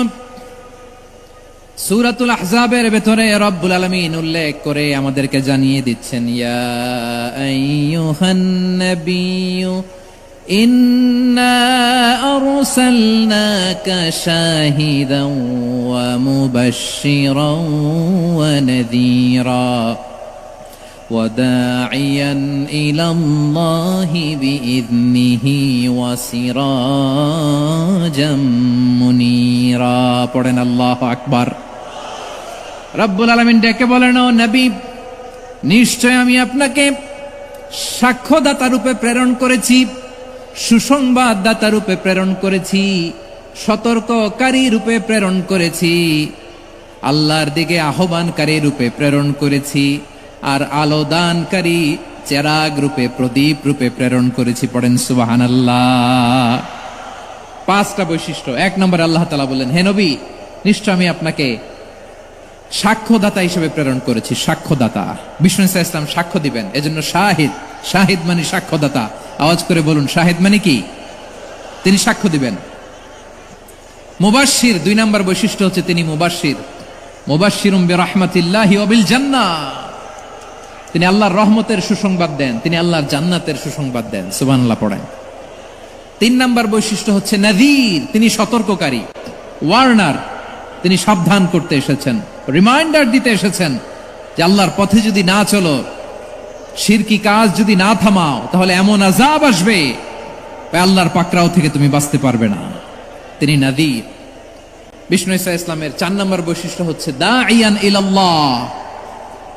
সূরাতুল আহজাবের ভেতরে রব্বুল আলামিন উল্লেখ করে আমাদেরকে জানিয়ে দিচ্ছেন, ইয়া আইয়ুহান নাবিয়্যু ইন্না আরসালনাকা শাহিদান ওয়া মুবাশশিরান ওয়া নাযীরা وداعيا إلى الله بإذنه وسراجا منيرا পড়েন আল্লাহু আকবার। রব্বুল আলামিন ডেকে বলেন, ও নবী, নিশ্চয় আমি আপনাকে সাক্ষ্যদাতা রূপে প্রেরণ করেছি, সুসংবাদদাতা রূপে প্রেরণ করেছি, সতর্ককারী রূপে প্রেরণ করেছি, আল্লাহর দিকে আহ্বানকারী রূপে প্রেরণ করেছি, আর আলোদানকারী চেরাগ রূপে, প্রদীপ রূপে প্রেরণ করেছি। পড়েন সুবহানাল্লাহ। 5টা বৈশিষ্ট্য। 1 নম্বরে আল্লাহ তাআলা বললেন, হে নবী, নিশ্চয় আমি আপনাকে সাক্ষ্যদাতা হিসেবে প্রেরণ করেছি। সাক্ষ্যদাতা, বিষ্ণু ইসা ইসলাম সাক্ষ্য দিবেন, এজন্য শাহিদ। শাহিদ মানে সাক্ষ্যদাতা। আওয়াজ করে বলুন, শাহিদ মানে কি? তিনি সাক্ষ্য দিবেন। মুবাশশির, 2 নম্বর বৈশিষ্ট্য হচ্ছে তিনি মুবাশশির। মুবাশশিরুম বিরাহমাতিল্লাহি ওয়া বিল জান্নাহ, তিনি আল্লাহর রহমতের সুসংবাদ দেন, তিনি আল্লাহর জান্নাতের সুসংবাদ দেন। সুবহানাল্লাহ পড়েন। 3 নম্বর বৈশিষ্ট্য হচ্ছে নাযীর, তিনি সতর্ককারী। ওয়ার্নার, তিনি সাবধান করতে এসেছেন, রিমাইন্ডার দিতে এসেছেন যে আল্লাহর পথে যদি না চলো, শিরকি কাজ যদি না থামাও, তাহলে এমন আযাব আসবে আল্লাহর পাকড়াও থেকে তুমি বাঁচতে পারবে না। তিনি নাযীর। বিষ্ণু ইসা ইসলামের 4 নম্বর বৈশিষ্ট্য হচ্ছে দাঈয়ান ইলাল্লাহ,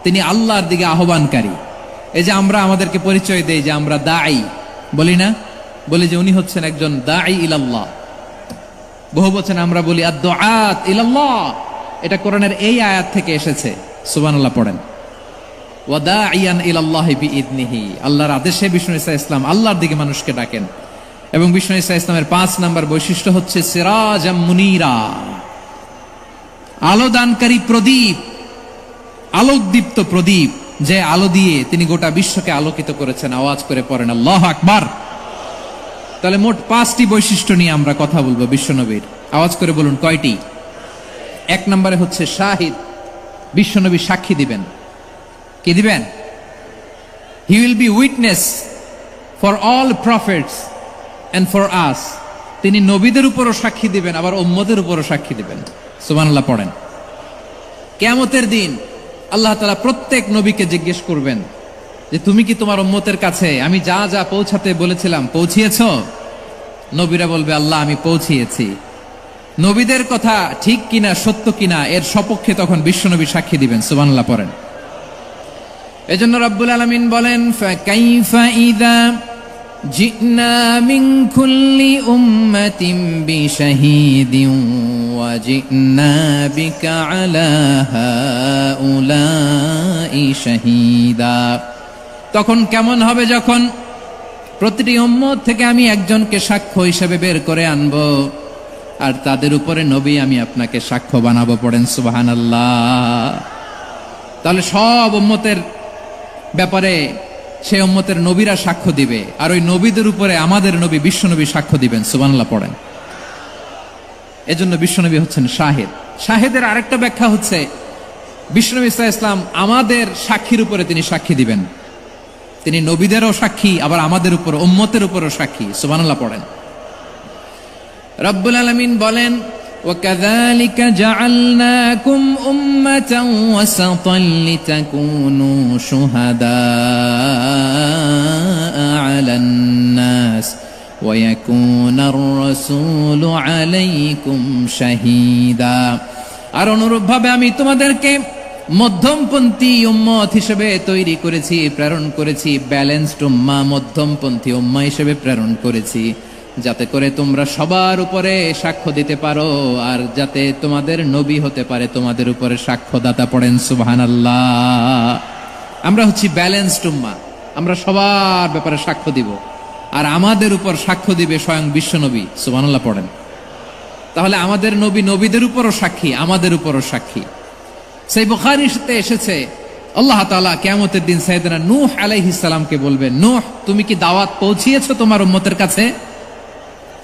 তিনি আল্লাহর দিকে আহ্বানকারী। এই যে আমরা আমাদেরকে পরিচয় দেই যে আমরা দাঈ, বলি না? বলি যে উনি হচ্ছেন একজন দাঈ ইলাল্লাহ। বহু বচন আমরা বলি আদ-দুআত ইলাল্লাহ, এটা কোরআনের এই আয়াত থেকে এসেছে। সুবহানাল্লাহ পড়েন। ওয়া দাঈয়ান ইলাল্লাহি বিইذনিহি, আল্লাহর আদেশে বিষ্ণু ইসা ইসলাম আল্লাহর দিকে মানুষকে ডাকেন। এবং বিষ্ণু ইসা ইসলামের 5 নম্বর বৈশিষ্ট্য হচ্ছে সিরাজাম মুনীরা, আলোদানকারী প্রদীপ, আলোকদীপ্ত প্রদীপ, যে আলো দিয়ে তিনি গোটা বিশ্বকে আলোকিত করেছেন। আওয়াজ করে পড়েন আল্লাহু আকবার। তাহলে মোট 5টি বৈশিষ্ট্য নিয়ে আমরা কথা বলবো বিশ্বনবীর। আওয়াজ করে বলুন কয়টি? 1 নম্বরে হচ্ছে শাহিদ, বিশ্বনবী সাক্ষী দিবেন। কি দিবেন? He will be witness for all prophets and for us, তিনি নবীদের উপরও সাক্ষী দিবেন, আবার উম্মতের উপরও সাক্ষী দিবেন। সুবহানাল্লাহ পড়েন। কিয়ামতের দিন আল্লাহ তাআলা প্রত্যেক নবীকে জিজ্ঞেস করবেন যে তুমি কি তোমার উম্মতের কাছে আমি যা যা পৌঁছাতে বলেছিলাম পৌঁছিয়েছো? নবীরা বলবে, আল্লাহ আমি পৌঁছিয়েছি। নবীদের কথা ঠিক কিনা, সত্য কিনা, এর সপক্ষে তখন বিশ্বনবী সাক্ষী দিবেন। সুবহানাল্লাহ পড়েন। এজন্য রব্বুল আলামিন বলেন, ফাকাইফা ইযা জিনা মিন কুল্লি উম্মাতিন বিশাহীদিন ওয়া জিনা বিকা আলা হাউলাই শাহীদা। তখন কেমন হবে যখন প্রতিটি উম্মত থেকে আমি একজনকে সাক্ষ্য হিসেবে বের করে আনবো, আর তাদের উপরে নবী আমি আপনাকে সাক্ষ্য বানাবো। পড়েন সুবহানাল্লাহ। তাহলে সব উম্মতের ব্যাপারে সেই উম্মতের নবীরা সাক্ষ্য দিবে, আর ওই নবীদের উপরে আমাদের নবী বিশ্বনবী সাক্ষ্য দিবেন। সুবহানাল্লাহ পড়েন। এজন্য বিশ্বনবী হচ্ছেন শাহিদ। শাহিদের আরেকটা ব্যাখ্যা হচ্ছে বিশ্বনবী সাল্লাল্লাহু আলাইহি ওয়াসাল্লাম আমাদের সাক্ষীর উপরে তিনি সাক্ষী দিবেন। তিনি নবীদেরও সাক্ষী, আবার আমাদের উপর, উম্মতের উপরও সাক্ষী। সুবহানাল্লাহ পড়েন। রব্বুল আলামিন বলেন, وَكَذَلِكَ جَعَلْنَاكُمْ أُمَّةً وَسَطًا لِتَكُونُوا شُهَدَاءَ عَلَى النَّاسِ وَيَكُونَ الرَّسُولُ عَلَيْكُمْ شَهِيدًا। আর অনুরূপভাবে আমি তোমাদেরকে মধ্যমপন্থী উম্মত হিসেবে তৈরি করেছি, প্রেরণ করেছি। ব্যালেন্সড উম্মাহ, মধ্যমপন্থী উম্মাহ হিসেবে প্রেরণ করেছি, যাতে করে তোমরা সবার উপরে সাক্ষ্য দিতে পারো, আর যাতে তোমাদের নবী হতে পারে তোমাদের উপরে সাক্ষ্যদাতা। পড়েন সুবহানাল্লাহ। আমরা হচ্ছি ব্যালেন্সড উম্মাহ, আমরা সবার ব্যাপারে সাক্ষ্য দিব, আর আমাদের উপর সাক্ষ্য দিবে স্বয়ং বিশ্বনবী। সুবহানাল্লাহ পড়েন। তাহলে আমাদের নবী নবীদের উপরও সাক্ষী, আমাদের উপরও সাক্ষী। সেই বুখারীতে এসেছে আল্লাহ তাআলা কিয়ামতের দিন সাইয়েদনা নূহ আলাইহিস সালামকে বলবেন, নূহ তুমি কি দাওয়াত পৌঁছিয়েছো তোমার উম্মতের কাছে?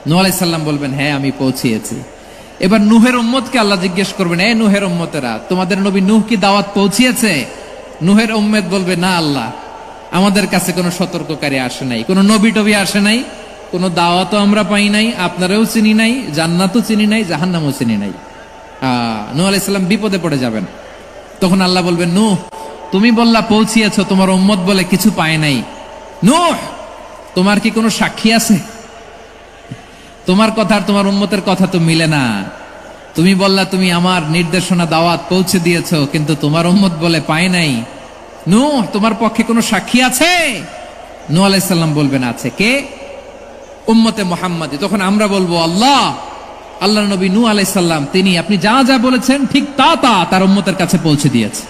নূহ আলাইহিস সালাম বলবেন, হ্যাঁ আমি পৌঁছিয়েছি। এবার নূহের উম্মতকে আল্লাহ জিজ্ঞেস করবেন, এ নূহের উম্মতেরা, তোমাদের নবী নূহ কি দাওয়াত পৌঁছিয়েছে? নূহের উম্মত বলবে, না আল্লাহ, আমাদের কাছে কোনো সতর্ককারী আসে নাই, কোনো নবী টবি আসে নাই, কোনো দাওয়াতও আমরা পাই নাই, আপনারাও চিনি নাই, জান্নাতও চিনি নাই, জাহান্নামও চিনি নাই। নূহ আলাইহিস সালাম বিপদে পড়ে যাবেন। তখন আল্লাহ বলবেন, নূহ তুমি বললা পৌঁছিয়েছ, তোমার উম্মত বলে কিছু পায় নাই। নূহ তোমার কি কোনো সাক্ষী আছে? তোমার কথা আর তোমার উম্মতের কথা তো মিলে না। তুমি বললা তুমি আমার নির্দেশনা দাওয়াত পৌঁছে দিয়েছো, কিন্তু তোমার উম্মত বলে পায় নাই। নূহ তোমার পক্ষে কোনো সাক্ষী আছে? নূহ আলাইহিস সালাম বলবেন, আছে। কে? উম্মতে মুহাম্মাদি। তখন আমরা বলবো, আল্লাহ, আল্লাহর নবী নূহ আলাইহিস সালাম তিনি আপনি যা যা বলেছেন ঠিক তা তা তার উম্মতের কাছে পৌঁছে দিয়েছে।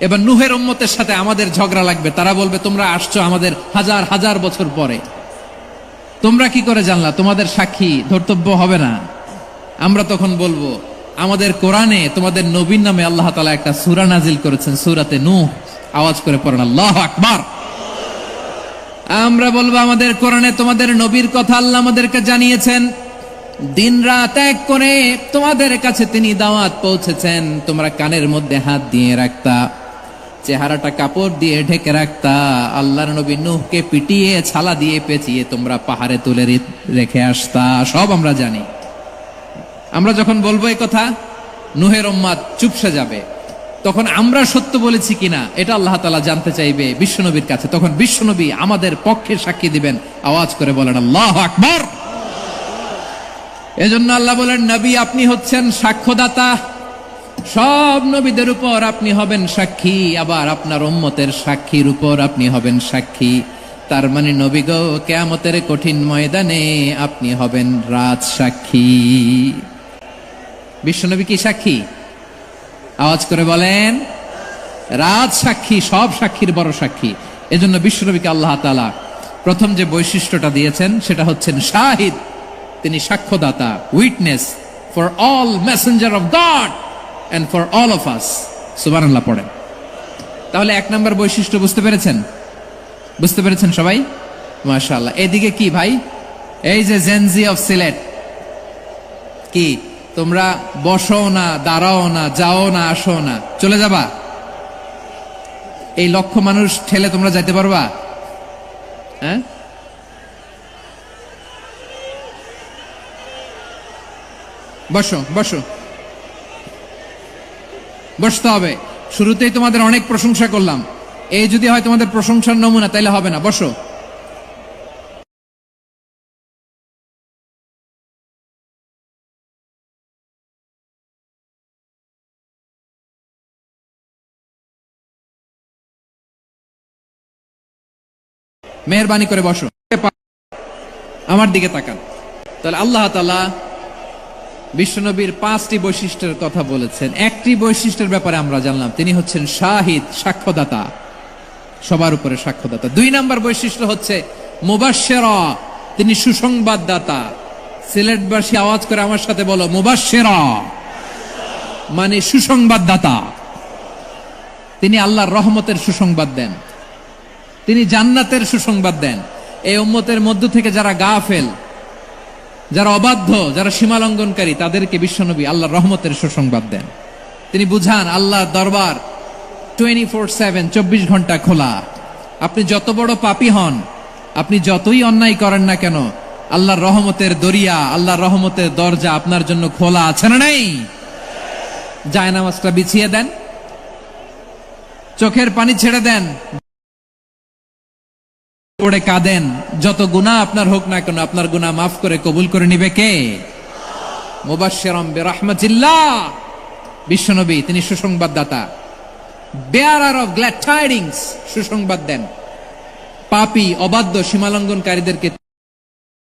এবার নূহের উম্মতের সাথে আমাদের ঝগড়া লাগবে। তারা বলবে, তোমরা আসছো আমাদের হাজার হাজার বছর পরে, তোমরা কি করে জানলা? তোমাদের সাক্ষী ধর্তব্য হবে না। আমরা তখন বলবো, আমাদের কোরআনে তোমাদের নবীর নামে আল্লাহ তাআলা একটা সূরা নাজিল করেছেন, সূরাতে নূহ। আওয়াজ করে পড়েন আল্লাহু আকবার। আমরা বলবো, আমাদের কোরআনে তোমাদের নবীর কথা আল্লাহ আমাদেরকে জানিয়েছেন, দিন রাত এক করে তোমাদের কাছে তিনি দাওয়াত পৌঁছেছেন। তোমরা কানের মধ্যে হাত দিয়ে রাখতা, চেহারাটা কাপড় দিয়ে ঢেকে রাখতা, আল্লাহর নবী নূহকে পিটিয়ে ছালা দিয়ে পেঁচিয়ে তোমরা পাহাড়ে তুলে রেখে আসতা, সব আমরা জানি। আমরা যখন বলবো এই কথা, নূহের উম্মত চুপসে যাবে। তখন আমরা সত্য বলেছি কিনা এটা আল্লাহ তাআলা জানতে চাইবে বিশ্বনবীর কাছে। তখন বিশ্বনবী আমাদের পক্ষে সাক্ষী দিবেন। আওয়াজ করে বলেন আল্লাহু আকবার। এজন্য আল্লাহ বলেন, নবী আপনি হচ্ছেন সাক্ষ্যদাতা, সব নবীদের উপর আপনি হবেন সাক্ষী, আবার আপনার উম্মতের সাক্ষীর উপর আপনি হবেন সাক্ষী। তার মানে নবী গো, কিয়ামতের কঠিন ময়দানে আপনি হবেন রাজ সাক্ষী। বিশ্বনবী কি সাক্ষী? আওয়াজ করে বলেন, রাজ সাক্ষী, সব সাক্ষীর বড় সাক্ষী। এজন্য বিশ্বনবীকে আল্লাহ তাআলা প্রথম যে বৈশিষ্ট্যটা দিয়েছেন সেটা হচ্ছেন শাহিদ। তিনি সাক্ষ্যদাতা, witness for all messenger of God and for all of us. সুবহানাল্লাহ পড়েন। তাহলে এক নম্বর বৈশিষ্ট্য বুঝতে পেরেছেন? বুঝতে পেরেছেন সবাই? মাশাআল্লাহ। এদিকে কি ভাই, এই যে জেনজি অফ সিলেট, কি তোমরা বসো না, দাঁড়াও না, যাও না, আসো না, চলে যাবা? এই লক্ষ মানুষ ঠেলে তোমরা যাইতে পারবা? হ্যাঁ, বসো বসো, বসতে হবে। শুরুতেই তোমাদের অনেক প্রশংসা করলাম, এই যদি হয় তোমাদের প্রশংসার নমুনা, তাইলে হবে না। বসো। মেহেরবানি করে বসো, আমার দিকে তাকান। তাহলে আল্লাহ তাআলা বিশ্বনবীর 5টি বৈশিষ্ট্যের কথা বলেছেন। একটি বৈশিষ্ট্যের ব্যাপারে আমরা জানলাম, তিনি হচ্ছেন শাহিদ, সাক্ষ্যদাতা, সবার উপরে সাক্ষ্যদাতা। 2 নম্বর বৈশিষ্ট্য হচ্ছে মুবাশশিরা, তিনি সুসংবাদদাতা। সিলেটবাসী আওয়াজ করে আমার সাথে বলো, মুবাশশিরা মানে সুসংবাদদাতা। তিনি আল্লাহর রহমতের সুসংবাদ দেন, তিনি জান্নাতের সুসংবাদ দেন। এই উম্মতের মধ্য থেকে যারা গাফেল, যারা অবাধ্য, যারা সীমালঙ্ঘনকারী, তাদেরকে বিশ্বনবী আল্লাহর রহমতের সুসংবাদ দেন। তিনি বুঝান আল্লাহর দরবার 24/7, 24 ঘন্টা খোলা। আপনি যত বড় পাপী হন, আপনি যতই অন্যায় করেন না কেন, আল্লাহর রহমতের দরিয়া, আল্লাহর রহমতের দরজা আপনার জন্য খোলা আছে না নেই? জায়নামাজটা বিছিয়ে দেন, চোখের পানি ছেড়ে দেন, পড়ে কাঁদেন, যত গুনাহ আপনার হোক না কেন, আপনার গুনাহ মাফ করে কবুল করে নিবে কে? মুবাশশিরাম বিরাহমাতিল্লাহ। বিশ্বনবী তিনি সুসংবাদদাতা, বেয়ারার অফ গ্ল্যাড টাইডিংস, সুসংবাদ দেন। পাপী, অবাধ্য, সীমালঙ্ঘনকারীদেরকে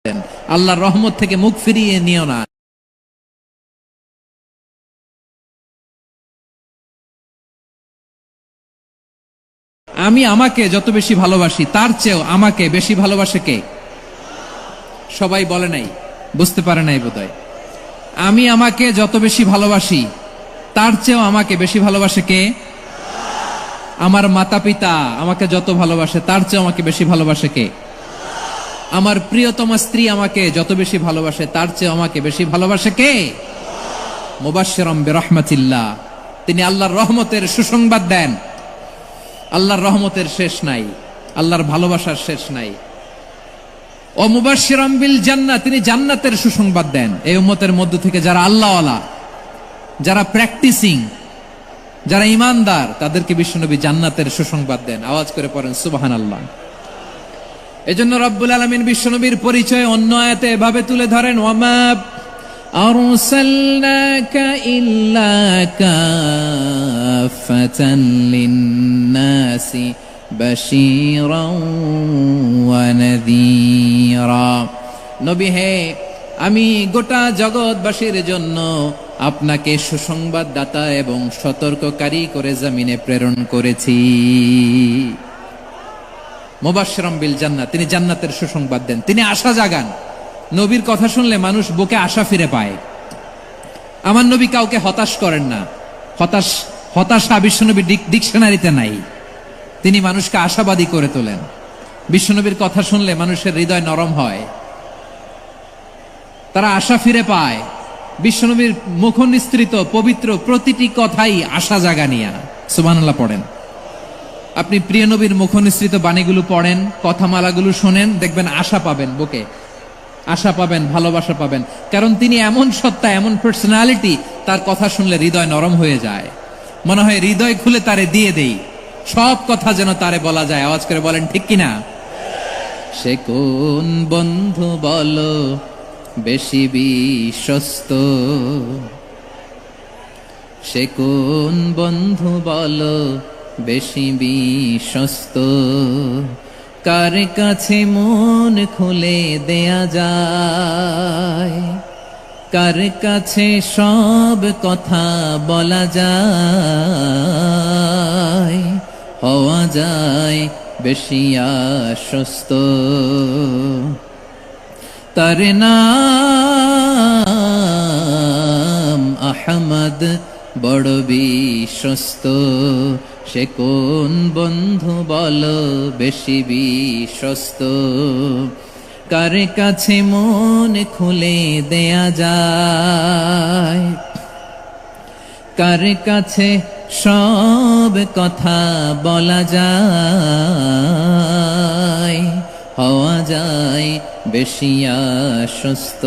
দেন আল্লাহর রহমত থেকে মুখ ফিরিয়ে নিও না। আমি আমাকে যত বেশি ভালোবাসি, তার চেয়েও আমাকে বেশি ভালোবাসে কে? সবাই বলে নাই, বুঝতে পারে নাই বোধহয়। আমি আমাকে যত বেশি ভালোবাসি, তার চেয়েও আমাকে বেশি ভালোবাসে কে? আমার মাতা পিতা আমাকে যত ভালোবাসে, তার চেয়েও আমাকে বেশি ভালোবাসে কে? আমার প্রিয়তমা স্ত্রী আমাকে যত বেশি ভালোবাসে তার চেয়ে আমাকে বেশি ভালোবাসে কে? মুবাশশিরাম বিরহমাতিল্লাহ, তিনি আল্লাহর রহমতের সুসংবাদ দেন। আল্লাহর রহমতের শেষ নাই, আল্লাহর ভালোবাসার শেষ নাই। ও মুবাশশিরাম বিল জান্নাহ, তিনি জান্নাতের সুসংবাদ দেন। এই উম্মতের মধ্য থেকে যারা আল্লাহওয়ালা, যারা প্র্যাকটিসিং, যারা ইমানদার, তাদেরকে বিশ্বনবী জান্নাতের সুসংবাদ দেন। আওয়াজ করে পড়েন সুবহানাল্লাহ। এজন্য রব্বুল আলামিন বিশ্বনবীর পরিচয় অন্য আয়াতে এভাবে তুলে ধরেন, ওয়ামা আরসালনাকা ইল্লা কাফাতান লিন্নাসি বাশীরাও ওয়া নাযীরা। নবী হে, আমি গোটা জগৎবাসীর জন্য আপনাকে সুসংবাদদাতা এবং সতর্ককারী করে জমিনে প্রেরণ করেছি। মুবাশশিরাম বিল জান্নাহ, তিনি জান্নাতের সুসংবাদ দেন, তিনি আশা জাগান। নবীর কথা শুনলে মানুষ বুকে আশা ফিরে পায়। আমার নবী কাউকে হতাশ করেন না। হতাশা বিশ্বনবী ডিকশনারিতে নাই। তিনি মানুষকে আশাবাদী করে তোলেন। বিশ্বনবীর কথা শুনলে মানুষের হৃদয় নরম হয়, তারা আশা ফিরে পায়। বিশ্বনবীর মুখ নিঃসৃত পবিত্র প্রতিটি কথাই আশা জাগানিয়া। সুবহানাল্লাহ পড়েন। আপনি প্রিয় নবীর মুখ নিঃসৃত বাণীগুলো পড়েন, কথামালাগুলো শোনেন, দেখবেন আশা পাবেন, বুকে আশা পাবেন, ভালোবাসা পাবেন। কারণ তিনি এমন সত্তা, এমন পার্সোনালিটি, তার কথা শুনলে হৃদয় নরম হয়ে যায়। মনে হয় হৃদয় খুলে তারে দিয়ে দেই, সব কথা যেন তারে বলা যায়। আওয়াজ করে বলেন ঠিক কিনা? সে কোন বন্ধু বলো বেশি বিশ্বস্ত, সে কোন বন্ধু বলো বেশি বিশ্বস্ত, কার কাছে মন খুলে দেয়া যায়, কার কাছে সব কথা বলা যায়, হওয়া যায় বেশি আশ্বস্ত। তার নাম আহমদ, বড় বিশ্বস্ত। সে কোন বন্ধু বলো বেশি বিশ্বস্ত, কার কাছে মন খুলে দেয়া যায়, কার কাছে সব কথা বলা যায়, হওয়া যায় বেশি আশ্বস্ত।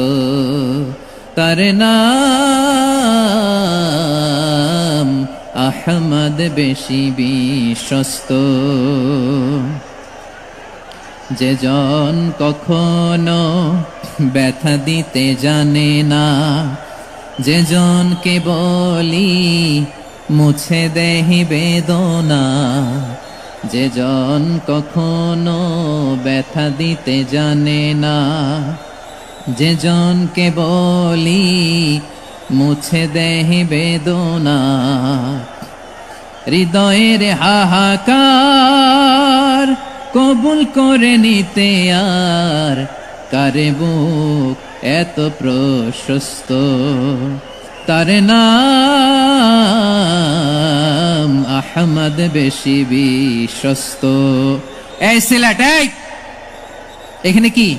তার নাম আহমদ, বেশি বিশ্বস্ত। যে জন কখনো ব্যথা দিতে জানে না, যে জনকে বলি মুছে দেহি বেদনা, যে জন কখনো ব্যথা দিতে জানে না, যে জনকে বলি মুছে দেহি বেদনা, হৃদয়ের হাহাকার কবুল করে নিতে আর কারে বুক এত প্রশস্ত। তার নাম আহমদ, বেশি বিশ্বস্ত। এই সিলেট, এই এখানে কি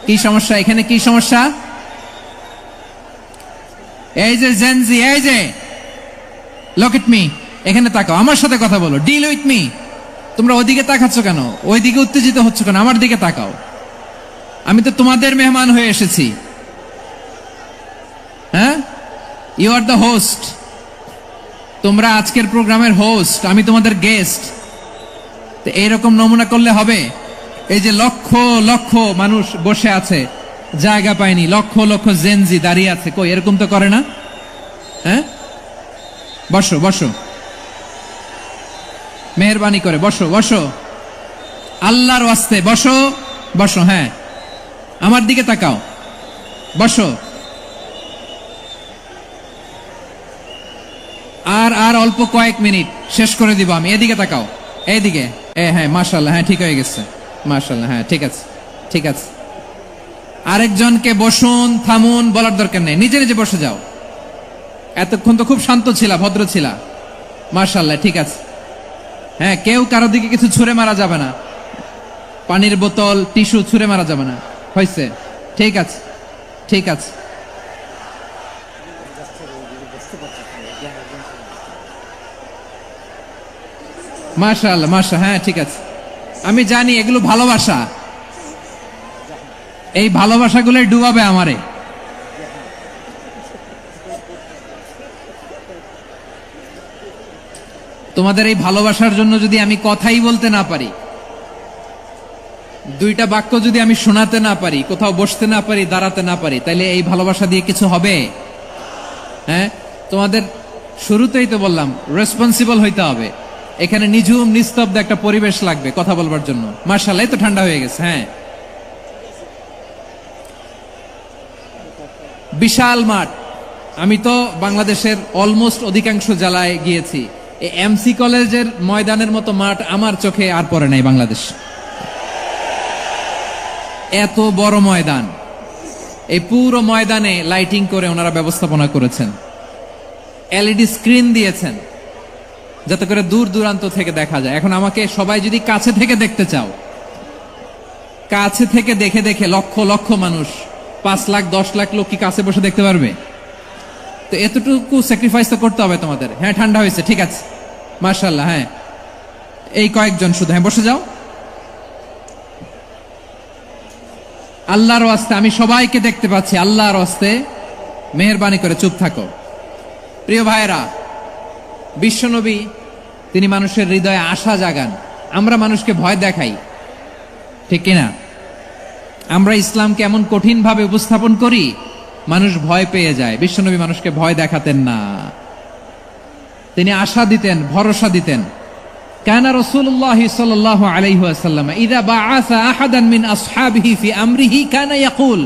কি সমস্যা? এখানে কি সমস্যা? এই যে জেনজি, এই যে লুক এট মি, এখানে তাকাও, আমার সাথে কথা বলো, ডিল উইথ মি। তোমরা ওইদিকে তাকাচ্ছ কেন? ওইদিকে উত্তেজিত হচ্ছ কেন? আমার দিকে তাকাও। আমি তো তোমাদের মেহমান হয়ে এসেছি। হ্যাঁ, ইউ আর দ্য হোস্ট। তোমরা আজকের প্রোগ্রামের হোস্ট, আমি তোমাদের গেস্ট। তো এইরকম নমুনা করলে হবে? এই যে লক্ষ লক্ষ মানুষ বসে আছে, জায়গা পায়নি, লক্ষ লক্ষ জেনজি দাঁড়িয়ে আছে, কই এরকম তো করে না? হ্যাঁ, বসো বসো, মেহরবানি করে বসো বসো, আল্লাহর ওয়াস্তে বসো বসো। হ্যাঁ, আমার দিকে তাকাও, বসো। আর অল্প কয়েক মিনিট, শেষ করে দিব আমি। এদিকে তাকাও, এইদিকে। হ্যাঁ, মাশাআল্লাহ, হ্যাঁ ঠিক হয়ে গেছে, মাশাআল্লাহ, হ্যাঁ ঠিক আছে, ঠিক আছে। আরেকজনকে বসুন, থামুন বলার দরকার নেই, নিজে নিজে বসে যাও। এতক্ষণ তো খুব শান্ত ছিলা, ভদ্র ছিলা, মাশাআল্লাহ, ঠিক আছে। হ্যাঁ, কেউ কারো দিকে কিছু ছুঁড়ে মারা যাবে না, পানির বোতল টিস্যু ছুঁড়ে মারা যাবে না। হয়েছে? ঠিক আছে, ঠিক আছে। মাশাআল্লাহ, মাশাআল্লাহ, হ্যাঁ ঠিক আছে। আমি জানি এগুলো ভালোবাসা, এই ভালোবাসাগুলোই ডুবাবে আমারে। তোমাদের এই ভালোবাসার জন্য যদি আমি কথাই বলতে না পারি, দুইটা বাক্য যদি আমি শোনাতে না পারি, কোথাও বসতে না পারি, দাঁড়াতে না পারি, তাহলে এই ভালোবাসা দিয়ে কিছু হবে? হ্যাঁ, তোমাদের শুরুতেই তো বললাম রেসপন্সিবল হইতে হবে। এখানে নিঝুম নিস্তব্ধ একটা পরিবেশ লাগবে কথা বলবার জন্য। মাশাআল্লাহ, এই তো ঠান্ডা হয়ে গেছে। হ্যাঁ, বিশাল মাঠ। আমি তো বাংলাদেশের অলমোস্ট অধিকাংশ জেলায় গিয়েছি, এই এমসি কলেজের ময়দানের মতো মাঠ আমার চোখে আর পড়ে নাই বাংলাদেশ। এত বড় ময়দান, এই পুরো ময়দানে লাইটিং করে ওনারা ব্যবস্থাপনা করেছেন, এলইডি স্ক্রিন দিয়েছেন যাতে করে দূর দূরান্ত থেকে দেখা যায়। এখন আমাকে সবাই যদি কাছে থেকে দেখতে চাও, কাছে থেকে দেখে দেখে লক্ষ লক্ষ মানুষ, 5 লাখ 10 লাখ লোক কি কাছে বসে দেখতে পারবে? তো এতটুকু স্যাক্রিফাইস তো করতে হবে তোমাদের। হ্যাঁ, ঠান্ডা হয়েছে, ঠিক আছে, মাশাআল্লাহ। হ্যাঁ, এই কয়েকজন শুধু, হ্যাঁ বসে যাও। আল্লাহর ওয়াস্তে আমি সবাইকে দেখতে পাচ্ছি, আল্লাহর ওয়াস্তে মেহেরবানি করে চুপ থাকো। প্রিয় ভাইরা, বিশ্বনবী তিনি মানুষের হৃদয়ে আশা জাগান। আমরা মানুষকে ভয় দেখাই, ঠিক কিনা? আমরা ইসলামকে এমন কঠিন ভাবে উপস্থাপন করি, মানুষ ভয় পেয়ে যায়। বিশ্বনবী মানুষকে ভয় দেখাতেন না, তিনি আশা দিতেন, ভরসা দিতেন। কানা রাসূলুল্লাহ সাল্লাল্লাহু আলাইহি ওয়াসাল্লাম ইযা বাআসা আহাদান মিন আসহাবিহি ফি আমরিহি কানা ইয়াকুল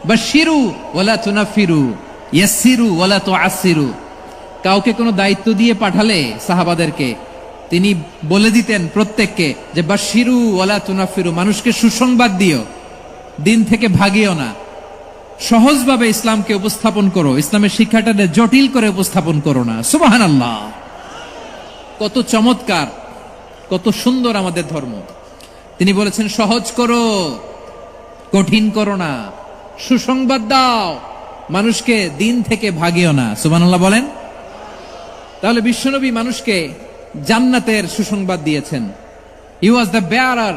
বাশশিরু ওয়ালা তুনাফিরু ইয়াসসিরু ওয়ালা তুআসসিরু। কাউকে কোনো দায়িত্ব দিয়ে পাঠালে সাহাবাদেরকে তিনি বলে দিতেন প্রত্যেককে যে বাশশিরু ওয়ালা তুনাফিরু, মানুষকে সুসংবাদ দিও, দিন থেকে ভাগিও না, সহজভাবে ইসলামকে উপস্থাপন করো, ইসলামের শিক্ষাটাকে জটিল করে উপস্থাপন করো না। সুবহানাল্লাহ, কত চমৎকার, কত সুন্দর আমাদের ধর্ম। তিনি বলেছেন সহজ করো, কঠিন করো না, সুসংবাদ দাও, মানুষকে দিন থেকে ভাগিও না। সুবহানাল্লাহ বলেন। তাহলে বিশ্বনবী মানুষকে জান্নাতের সুসংবাদ দিয়েছেন। He was the bearer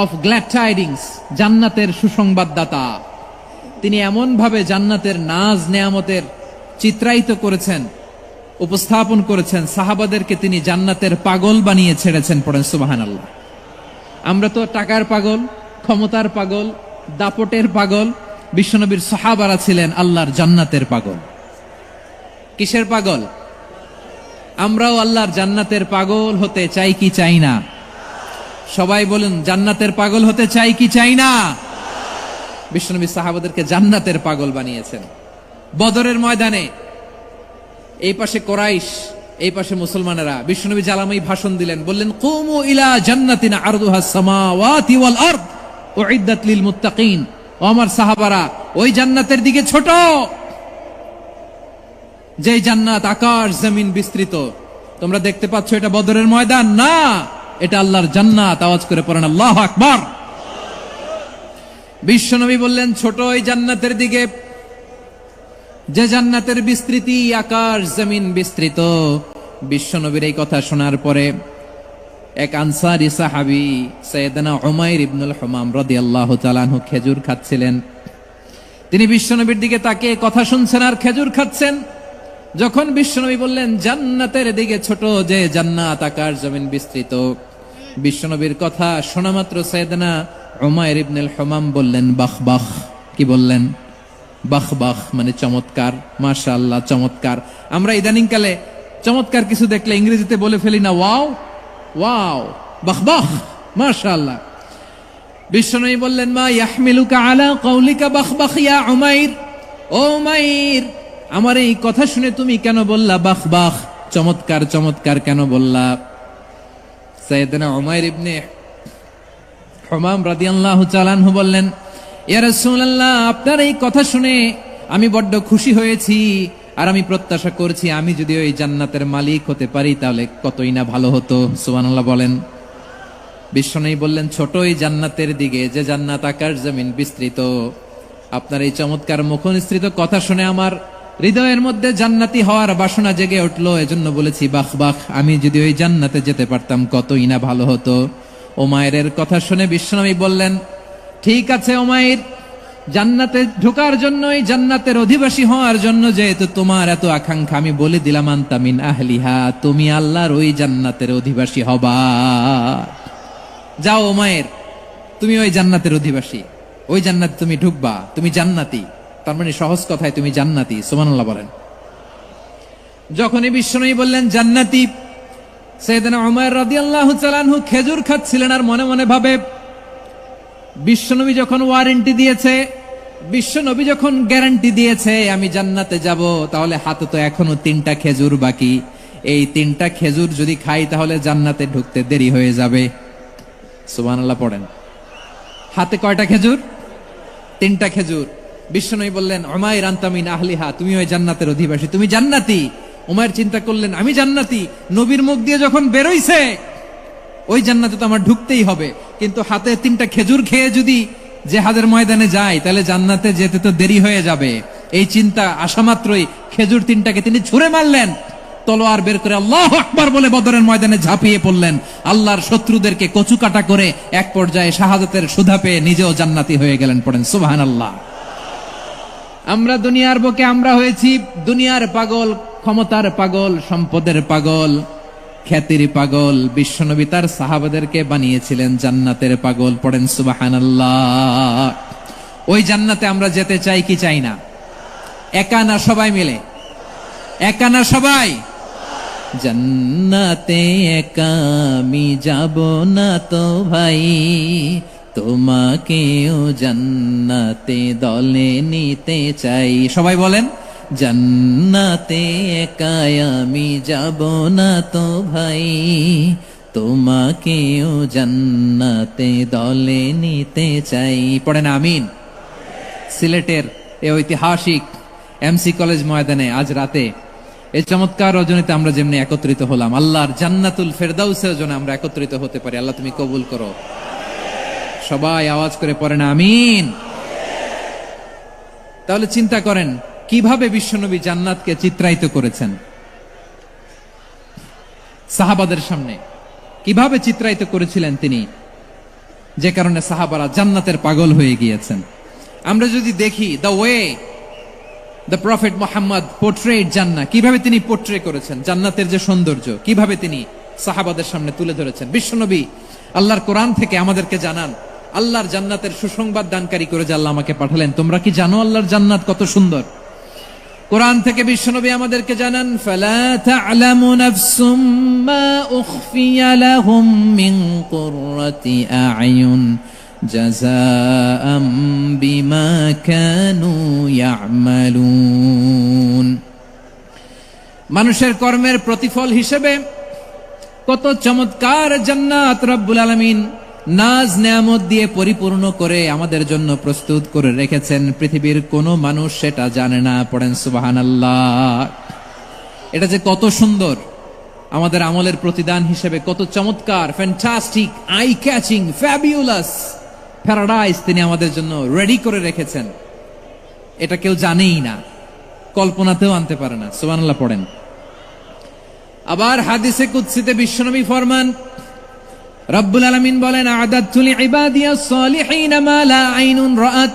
of glad tidings, জান্নাতের সুসংবাদদাতা। তিনি এমন ভাবে জান্নাতের নাজ নেয়ামতের চিত্রায়িত করেছেন, উপস্থাপন করেছেন, সাহাবাদেরকে তিনি জান্নাতের পাগল বানিয়ে ছেড়েছেন। পড়েন সুবহানাল্লাহ। আমরা তো টাকার পাগল, ক্ষমতার পাগল, দাপটের পাগল। বিশ্বনবীর সাহাবারা ছিলেন আল্লাহর জান্নাতের পাগল। কিসের পাগল? আমরাও আল্লাহর জান্নাতের পাগল হতে চাই কি চাই না? সবাই বলুন, জান্নাতের পাগল হতে চাই কি চাই না? বিশ্বনবী সাহাবাদেরকে জান্নাতের পাগল বানিয়েছেন। বদরের ময়দানে এই পাশে কোরাইশ, এই পাশে মুসলমানেরা। বিশ্বনবী জালামাই ভাষণ দিলেন, বললেন কুমু ইলা জান্নাতিন আরদুহাস সামাওয়াতি ওয়াল আরদ উইদ্দাত লিল মুত্তাকিন। ও আমার সাহাবারা, ওই জান্নাতের দিকে ছোট, যে জান্নাত আকাশ জমিন বিস্তৃত। তোমরা দেখতে পাচ্ছ এটা বদরের ময়দান না, এটা আল্লাহর জান্নাত। আওয়াজ করে পড়েন আল্লাহু আকবার। বিশ্বনবী বললেন ছোট ওই জান্নাতের দিকে, যে জান্নাতের বিস্তৃতি আকাশ জমিন বিস্তৃত। বিশ্বনবীর এই কথা শোনার পরে এক আনসারী সাহাবী সাইয়েদনা উমাইর ইবনুল হুমাম রাদিয়াল্লাহু তাআলা আনহু খেজুর খাচ্ছিলেন। তিনি বিশ্বনবীর দিকে তাকিয়ে কথা শুনছেন আর খেজুর খাচ্ছেন। যখন বিশ্বনবী বললেন জান্নাতের দিকে ছোট, যে জান্নাত আকাশ জমিন বিস্তৃত, বিশ্বনবীর কথা শোনা মাত্র সাইয়েদনা উমাইর ইবনুল হুমাম বললেন বাহ বাহ। কি বললেন? বাহ বাহ, মানে চমৎকার, মাশাআল্লাহ চমৎকার। আমরা ইদানিং কালে চমৎকার কিছু দেখলে ইংরেজিতে বলে ফেলি না ওয়াও ওয়াও, বাহ বাহ, মাশাআল্লাহ। বিশ্বনবী বললেন মা ইয়াহমিলুকা আলা কওলিকা বাহ বাহ ইয়া উমাইর। ও উমাইর, আমার এই কথা শুনে তুমি কেন বললা বাহ বাহ, চমৎকার চমৎকার কেন বললা? সাইয়েদনা উমাইর ইবনে হুমাম রাদিয়াল্লাহু তাআলা আনহু বললেন ইয়া রাসূলুল্লাহ, আপনার এই কথা শুনে আমি বড্ড খুশি হয়েছি। আর আমি প্রত্যাশা করছি আমি যদি ওই জান্নাতের মালিক হতে পারি তাহলে কতই না ভালো হতো। সুবহানাল্লাহ বলেন। বিশ্বনবী বললেন, ছোটই জান্নাতের দিকে, যে জান্নাত আকাশ জমিন বিস্তৃত। আপনার এই চমৎকার মুখনিসৃত কথা শুনে আমার হৃদয়ের মধ্যে জান্নাতি হওয়ার বাসনা জেগে উঠলো। এজন্য বলেছি বাহ বাহ, আমি যদি ওই জান্নাতে যেতে পারতাম কতই না ভালো হতো। ওমায়ের কথা শুনে বিশ্বনবী বললেন, ঠিক আছে ওমায়ের, জান্নাতে ঢোকার জন্য, এই জান্নাতের অধিবাসী হওয়ার জন্য যেহেতু তোমার এত আকাঙ্ক্ষা, আমি বলে দিলাম আনতা মিন আহলিহা, তুমি আল্লাহর ওই জান্নাতের অধিবাসী হবা। যাও ওমায়ের, তুমি ওই জান্নাতের অধিবাসী, ওই জান্নাতে তুমি ঢুকবা, তুমি জান্নাতি। তার মানে সহজ কথায় তুমি জান্নাতি। সুবহানাল্লাহ বলেন। যখনই বিশ্বনবী বললেন জান্নাতি, সাইয়েদনা উমর রাদিয়াল্লাহু তাআলা আনহু খেজুর খাচ্ছিলেন আর মনে মনে ভাবে, বিশ্বনবী যখন ওয়ারেন্টি দিয়েছে, বিশ্বনবী যখন গ্যারান্টি দিয়েছে আমি জান্নাতে যাব, তাহলে হাতে তো এখনো 3টা খেজুর বাকি। এই 3টা খেজুর যদি খাই তাহলে জান্নাতে ঢুকতে দেরি হয়ে যাবে। সুবহানাল্লাহ পড়েন। হাতে কয়টা খেজুর? 3টা খেজুর। বিশ্বনবী বললেন, উমাইর আনতা মিন আহলিহা, তুমি ওই জান্নাতের অধিবাসী, তুমি জান্নাতি। উমাইর চিন্তা করলেন, আমি জান্নাতি, নবীর মুখ দিয়ে যখন বেরোইছে ওই জান্নাতে তো আমার ঢুকতেই হবে, কিন্তু হাতে 3টা খেজুর খেয়ে যদি জিহাদের ময়দানে যাই তাহলে জান্নাতে যেতে তো দেরি হয়ে যাবে। এই চিন্তা আসা মাত্রই খেজুর 3টাকে তিনি ছুঁড়ে মারলেন, তলোয়ার বের করে আল্লাহু আকবার বলে বদরের ময়দানে ঝাঁপিয়ে পড়লেন। আল্লাহর শত্রুদেরকে কচুকাটা করে এক পর্যায়ে শাহাদাতের সুধা পেয়ে নিজেও জান্নাতি হয়ে গেলেন। পড়েন সুবহানাল্লাহ। আমরা দুনিয়ার বুকে আমরা হয়েছি দুনিয়ার পাগল, ক্ষমতার পাগল, সম্পদের পাগল, খ্যাতির পাগল। বিশ্বনবী তার সাহাবাদেরকে বানিয়েছিলেন জান্নাতের পাগল। পড়েন সুবহানাল্লাহ। ওই জান্নাতে আমরা যেতে চাই কি চাই না? একা না সবাই মিলে? একা না সবাই? জান্নাতে একা আমি যাব না তো ভাই, তোমাকেও জান্নাতে দলে নিতে চাই। সবাই বলেন, জান্নাতে একা আমি যাব না তো ভাই, তোমাকেও জান্নাতে দলে নিতে চাই। পড়েন আমিন। সিলেটের এই ঐতিহাসিক এমসি কলেজ ময়দানে আজ রাতে এই চমৎকার রজনীতে আমরা যেমনি একত্রিত হলাম, আল্লাহর জান্নাতুল ফেরদাউসের জন্য আমরা একত্রিত হতে পারি। আল্লাহ তুমি কবুল করো। সবাই আওয়াজ করে পড়েন আমিন। তাহলে চিন্তা করেন কিভাবে বিশ্বনবী জান্নাতকে চিত্রায়িত করেছেন সাহাবাদের সামনে, কিভাবে চিত্রায়িত করেছিলেন তিনি, যে কারণে সাহাবারা জান্নাতের পাগল হয়ে গিয়েছেন। আমরা যদি দেখি the way the prophet Muhammad portrait জান্নাত, কিভাবে তিনি পোর্ট্রে করেছেন জান্নাতের যে সৌন্দর্য, কিভাবে তিনি সাহাবাদের সামনে তুলে ধরেছেন। বিশ্বনবী আল্লাহর কোরআন থেকে আমাদেরকে জানান, আল্লাহর জান্নাতের সুসংবাদ দানকারী করে যে আল্লাহ আমাকে পাঠালেন। তোমরা কি জানো আল্লাহর জান্নাত কত সুন্দর? কোরআন থেকে বিশ্বনবী আমাদেরকে জানান, ফালা তা'লামু নাফসুম মা উখফিয়া লাহুম মিন কুররাতি আ'য়ুন জাযাআম বিমা কানু ইয়া'মালুন। মানুষের কর্মের প্রতিফল হিসেবে কত চমৎকার জান্নাত রব্বুল আলামিন নাজ নেয়ামত দিয়ে পরিপূর্ণ করে আমাদের জন্য প্রস্তুত করে রেখেছেন। পৃথিবীর কোনো মানুষ সেটা জানে না। পড়েন সুবহানাল্লাহ। এটা যে কত সুন্দর, আমাদের আমলের প্রতিদান হিসেবে কত চমৎকার, fantastic, eye catching, fabulous paradise তিনি আমাদের জন্য রেডি করে রেখেছেন। এটা কেউ জানেই না, কল্পনাতেও আনতে পারে না। সুবহানাল্লাহ পড়েন। আবার হাদিসে কুদসিতে বিশ্বনবী ফরমান, রব্বুল আলামিন বলেন, আ'দাতু লিইবাদিয়াস সালিহিন মা লা আইনুন রাআত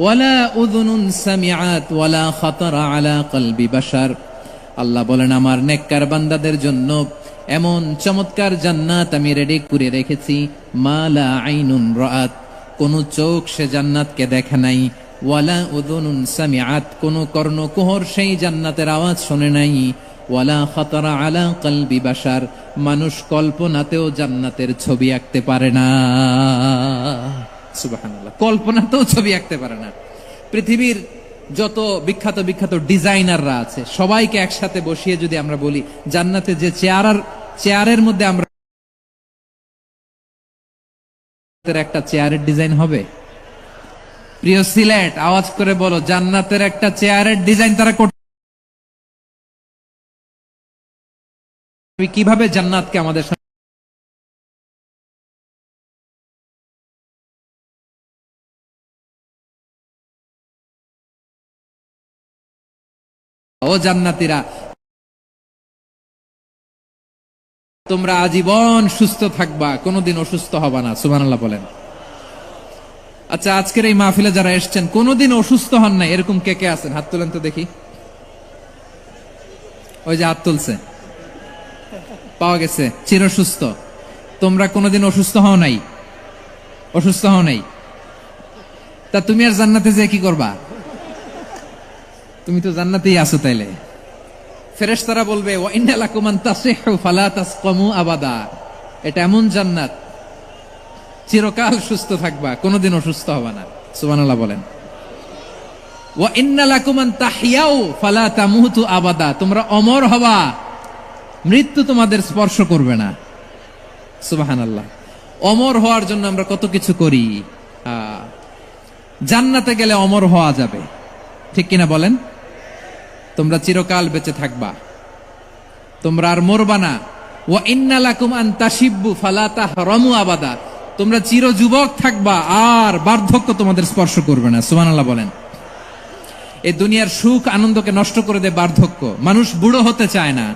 ওয়ালা উযুনুন সামিআত ওয়ালা খাতারা আলা কলবি বাশার। আল্লাহ বলেন, আমার নেককার বান্দাদের জন্য এমন চমৎকার জান্নাত আমি রেডি করে রেখেছি, মা লা আইনুন রাআত, কোন চোখ সে জান্নাতকে দেখে নাই, ওয়ালা উযুনুন সামিআত, কোন কর্ণকুহর সেই জান্নাতের আওয়াজ শুনে নাই, ওয়ালা খাতারা আলা কলবি বাশার, মানুষ কল্পনাতেও জান্নাতের ছবি আঁকতে পারে না। সুবহানাল্লাহ, কল্পনাতেও ছবি আঁকতে পারে না। পৃথিবীর যত বিখ্যাত বিখ্যাত ডিজাইনাররা আছে সবাইকে একসাথে বসিয়ে যদি আমরা বলি জান্নাতে যে চেয়ারের মধ্যে আমরা একটা চেয়ারের ডিজাইন হবে, প্রিয় সিলেট আওয়াজ করে বলো, জান্নাতের একটা চেয়ারের ডিজাইন তারা কিভাবে জান্নাতকে আমাদের সামনে ও জান্নাতীরা তোমরা আজীবন সুস্থ থাকবা, কোনোদিন অসুস্থ হবা না। সুবহানাল্লাহ বলেন। আচ্ছা, আজকের এই মাহফিলে যারা এসেছেন কোনোদিন অসুস্থ হন নাই এরকম কে কে আছেন? হাত তোলেন তো দেখি। ওই যে হাত তুলছে, পাওয়া গেছে, চির সুস্থ। তোমরা কোনোদিন অসুস্থ হও নাই? অসুস্থ হও নাই? তা তুমি আর জান্নাতে যে কি করবা? তুমি তো জান্নাতেই আছো। তাইলে ফেরেশতারা বলবে ওয়া ইন্না লাকুম আন তাসিহু ফালা তাসকামু আবাদা, এটা এমন জান্নাত চিরকাল সুস্থ থাকবা, কোনোদিন অসুস্থ হবে না। সুবহানাল্লাহ বলেন। ওয়া ইন্না লাকুম আন তাহইয়াউ ফালা তামুতু আবাদা, তোমরা অমর হবা, মৃত্যু তোমাদের স্পর্শ করবে না। সুবহানাল্লাহ। অমর হওয়ার জন্য আমরা কত কিছু করি। জান্নাতে গেলে অমর হওয়া যাবে, ঠিক কিনা বলেন? তোমরা চিরকাল বেঁচে থাকবা, তোমরা আর মরবা না। ওয়া ইন্না লাকুম আন তাশিব্বু ফালা তাহরামু আবাদা, তোমরা চির যুবক থাকবা, আর বার্ধক্য তোমাদের স্পর্শ করবে না। সুবহানাল্লাহ বলেন। এই দুনিয়ার সুখ আনন্দকে নষ্ট করে দেয় বার্ধক্য। মানুষ বুড়ো হতে চায় না।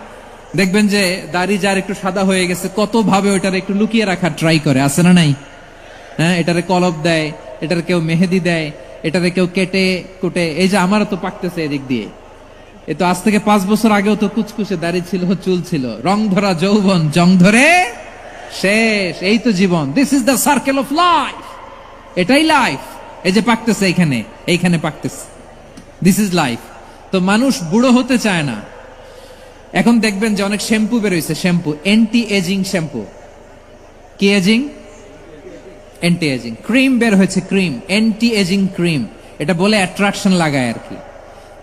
দেখবেন যে দাড়ি যার একটু সাদা হয়ে গেছে কত ভাবে ওইটার একটু লুকিয়ে রাখার ট্রাই করে, আছে না নাই? হ্যাঁ, এটারে কলপ দেয়, এটার কেউ মেহেদি দেয়, এটারে কেউ কেটে কুটে। এই যে আমারও তো পাকতেছে এদিক দিয়ে, এ তো আজ থেকে 5 বছর আগেও তো কুচকুচে দাড়ি ছিল, চুল ছিল, রং ধরা যৌবন জং ধরে শেষ। এই তো জীবন। This is the circle of life, এটাই লাইফ। এই যে পাকতেছে এইখানে, এইখানে পাকতেছে, দিস ইজ লাইফ। তো মানুষ বুড়ো হতে চায় না। এখন দেখবেন যে অনেক শ্যাম্পু বেরোইছে, শ্যাম্পু অ্যান্টি এজিং শ্যাম্পু। কি এজিং? Anti ageing. ক্রিম বের হয়েছে, ক্রিম, অ্যান্টি এজিং ক্রিম। এটা বলে অ্যাট্রাকশন লাগায় আর কি,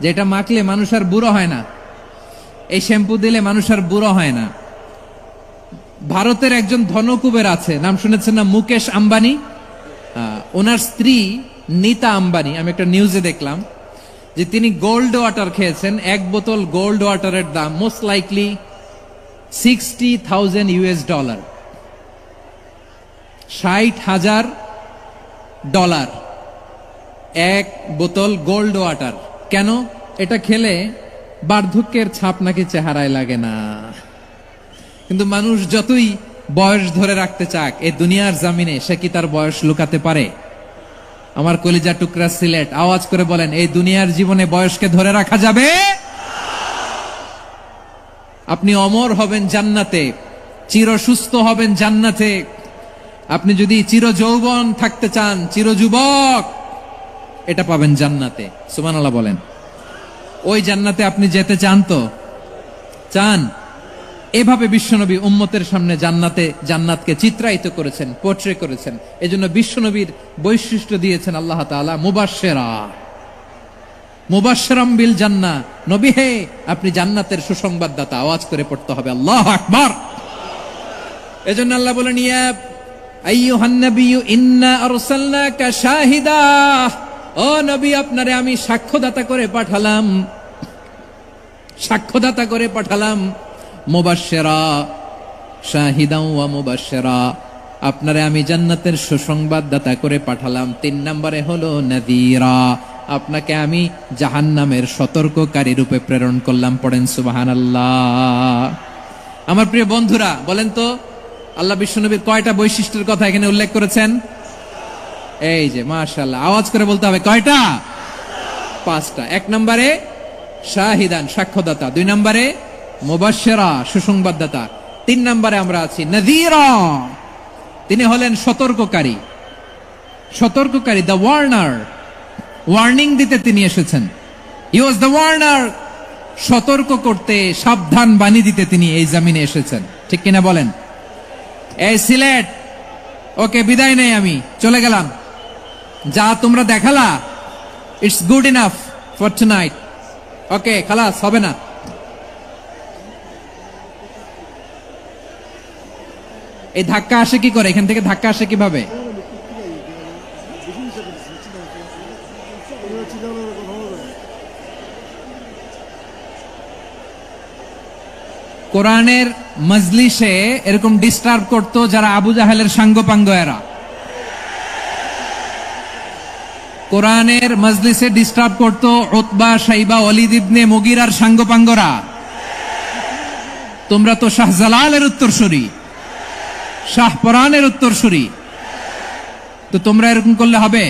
যে এটা মাখলে মানুষ আর বুড়ো হয় না, এই শ্যাম্পু দিলে মানুষ আর বুড়ো হয় না। ভারতের একজন ধনকুবের আছে, নাম শুনেছেন না? মুকেশ আম্বানি। ওনার স্ত্রী নীতা আম্বানি, আমি একটা নিউজে দেখলাম যে তিনি গোল্ড ওয়াটার খেয়েছেন। 1 বোতল গোল্ড ওয়াটারের দাম মোস্ট লাইকলি $60,000, $60,000 1 বোতল গোল্ড ওয়াটার। কেন? এটা খেলে বার্ধক্যের ছাপ নাকি চেহারায় লাগে না। কিন্তু মানুষ যতই বয়স ধরে রাখতে চাক এই দুনিয়ার জামিনে, সে কি তার বয়স লুকাতে পারে? আমার কলিজা টুকরা সিলেট, আওয়াজ করে বলেন, এই দুনিয়ার জীবনে বয়সকে ধরে রাখা যাবে? আপনি অমর হবেন জান্নাতে, চির সুস্থ হবেন জান্নাতে। আপনি যদি চির যৌবন থাকতে চান, চির যুবক, এটা পাবেন জান্নাতে। সুবহানাল্লাহ বলেন। ওই জান্নাতে আপনি যেতে চান তো? চান? এভাবে বিশ্বনবী উম্মতের সামনে জান্নাতকে চিত্রায়িত করেছেন, পোর্ট্রে করেছেন। এজন্য বিশ্বনবীর বৈশিষ্ট্য দিয়েছেন আল্লাহ তাআলা মুবাশশিরা, মুবাশশিরাম বিল জান্নাহ। নবী হে, আপনি জান্নাতের সুসংবাদদাতা। আওয়াজ করে পড়তে হবে আল্লাহু আকবার। এজন্য আল্লাহ বলেন, ইয়া আইয়ুহান নাবিয়্যু ইন্না আরসালনাকা শাহিদা, ও নবী, আপনারে আমি সাক্ষ্যদাতা করে পাঠালাম, সাক্ষ্যদাতা করে পাঠালাম। মুবাশশিরা, শাহিদাও ওয়া মুবাশশিরা, আপনারে আমি জান্নাতের সুসংবাদদাতা করে পাঠালাম। 3 নম্বরে হলো নাযীরা, আপনাকে আমি জাহান্নামের সতর্ককারী রূপে প্রেরণ করলাম। পড়েন সুবহানাল্লাহ। আমার প্রিয় বন্ধুরা, বলেন তো আল্লাহ বিশ্বনবীর কয়টা বৈশিষ্ট্যের কথা এখানে উল্লেখ করেছেন? এই যে মাশাআল্লাহ, আওয়াজ করে বলতে হবে, কয়টা? 5টা। 1 নম্বরে শাহিদান, সাক্ষ্যদাতা। 2 নম্বরে মুবাশশিরা, সুসংবাদদাতা। 3 নম্বরে আমরা আছি নাযীরা, তিনি হলেন সতর্ককারী। সতর্ককারী, দ্য ওয়ার্নার, ওয়ার্নিং দিতে তিনি এসেছেন। হি ওয়াজ দ্য ওয়ার্নার, সতর্ক করতে, সাবধান বাণী দিতে তিনি এই জমিনে এসেছেন। ঠিক কিনা বলেন? এই সিলেট, ওকে, বিদায় নেই, আমি চলে গেলাম। যা তোমরা দেখালা, it's good enough for tonight. Okay, খালাস, হবে না। এই ধাক্কা আসে কি করে? এখান থেকে ধাক্কা আসে কিভাবে? কোরআনের মজলিসে এরকম ডিস্টার্ব করতো যারা আবু জাহেলের সাঙ্গপাঙ্গ এরা। কোরআনের মজলিসে ডিস্টার্ব করতো উতবা, শাইবা, ওয়ালিদ ইবনে মুগিরার সাঙ্গপাঙ্গরা। তোমরা তো শাহজালালের উত্তরসূরি, শাহপরানের উত্তরসূরি, তো তোমরা এরকম করলে হবে?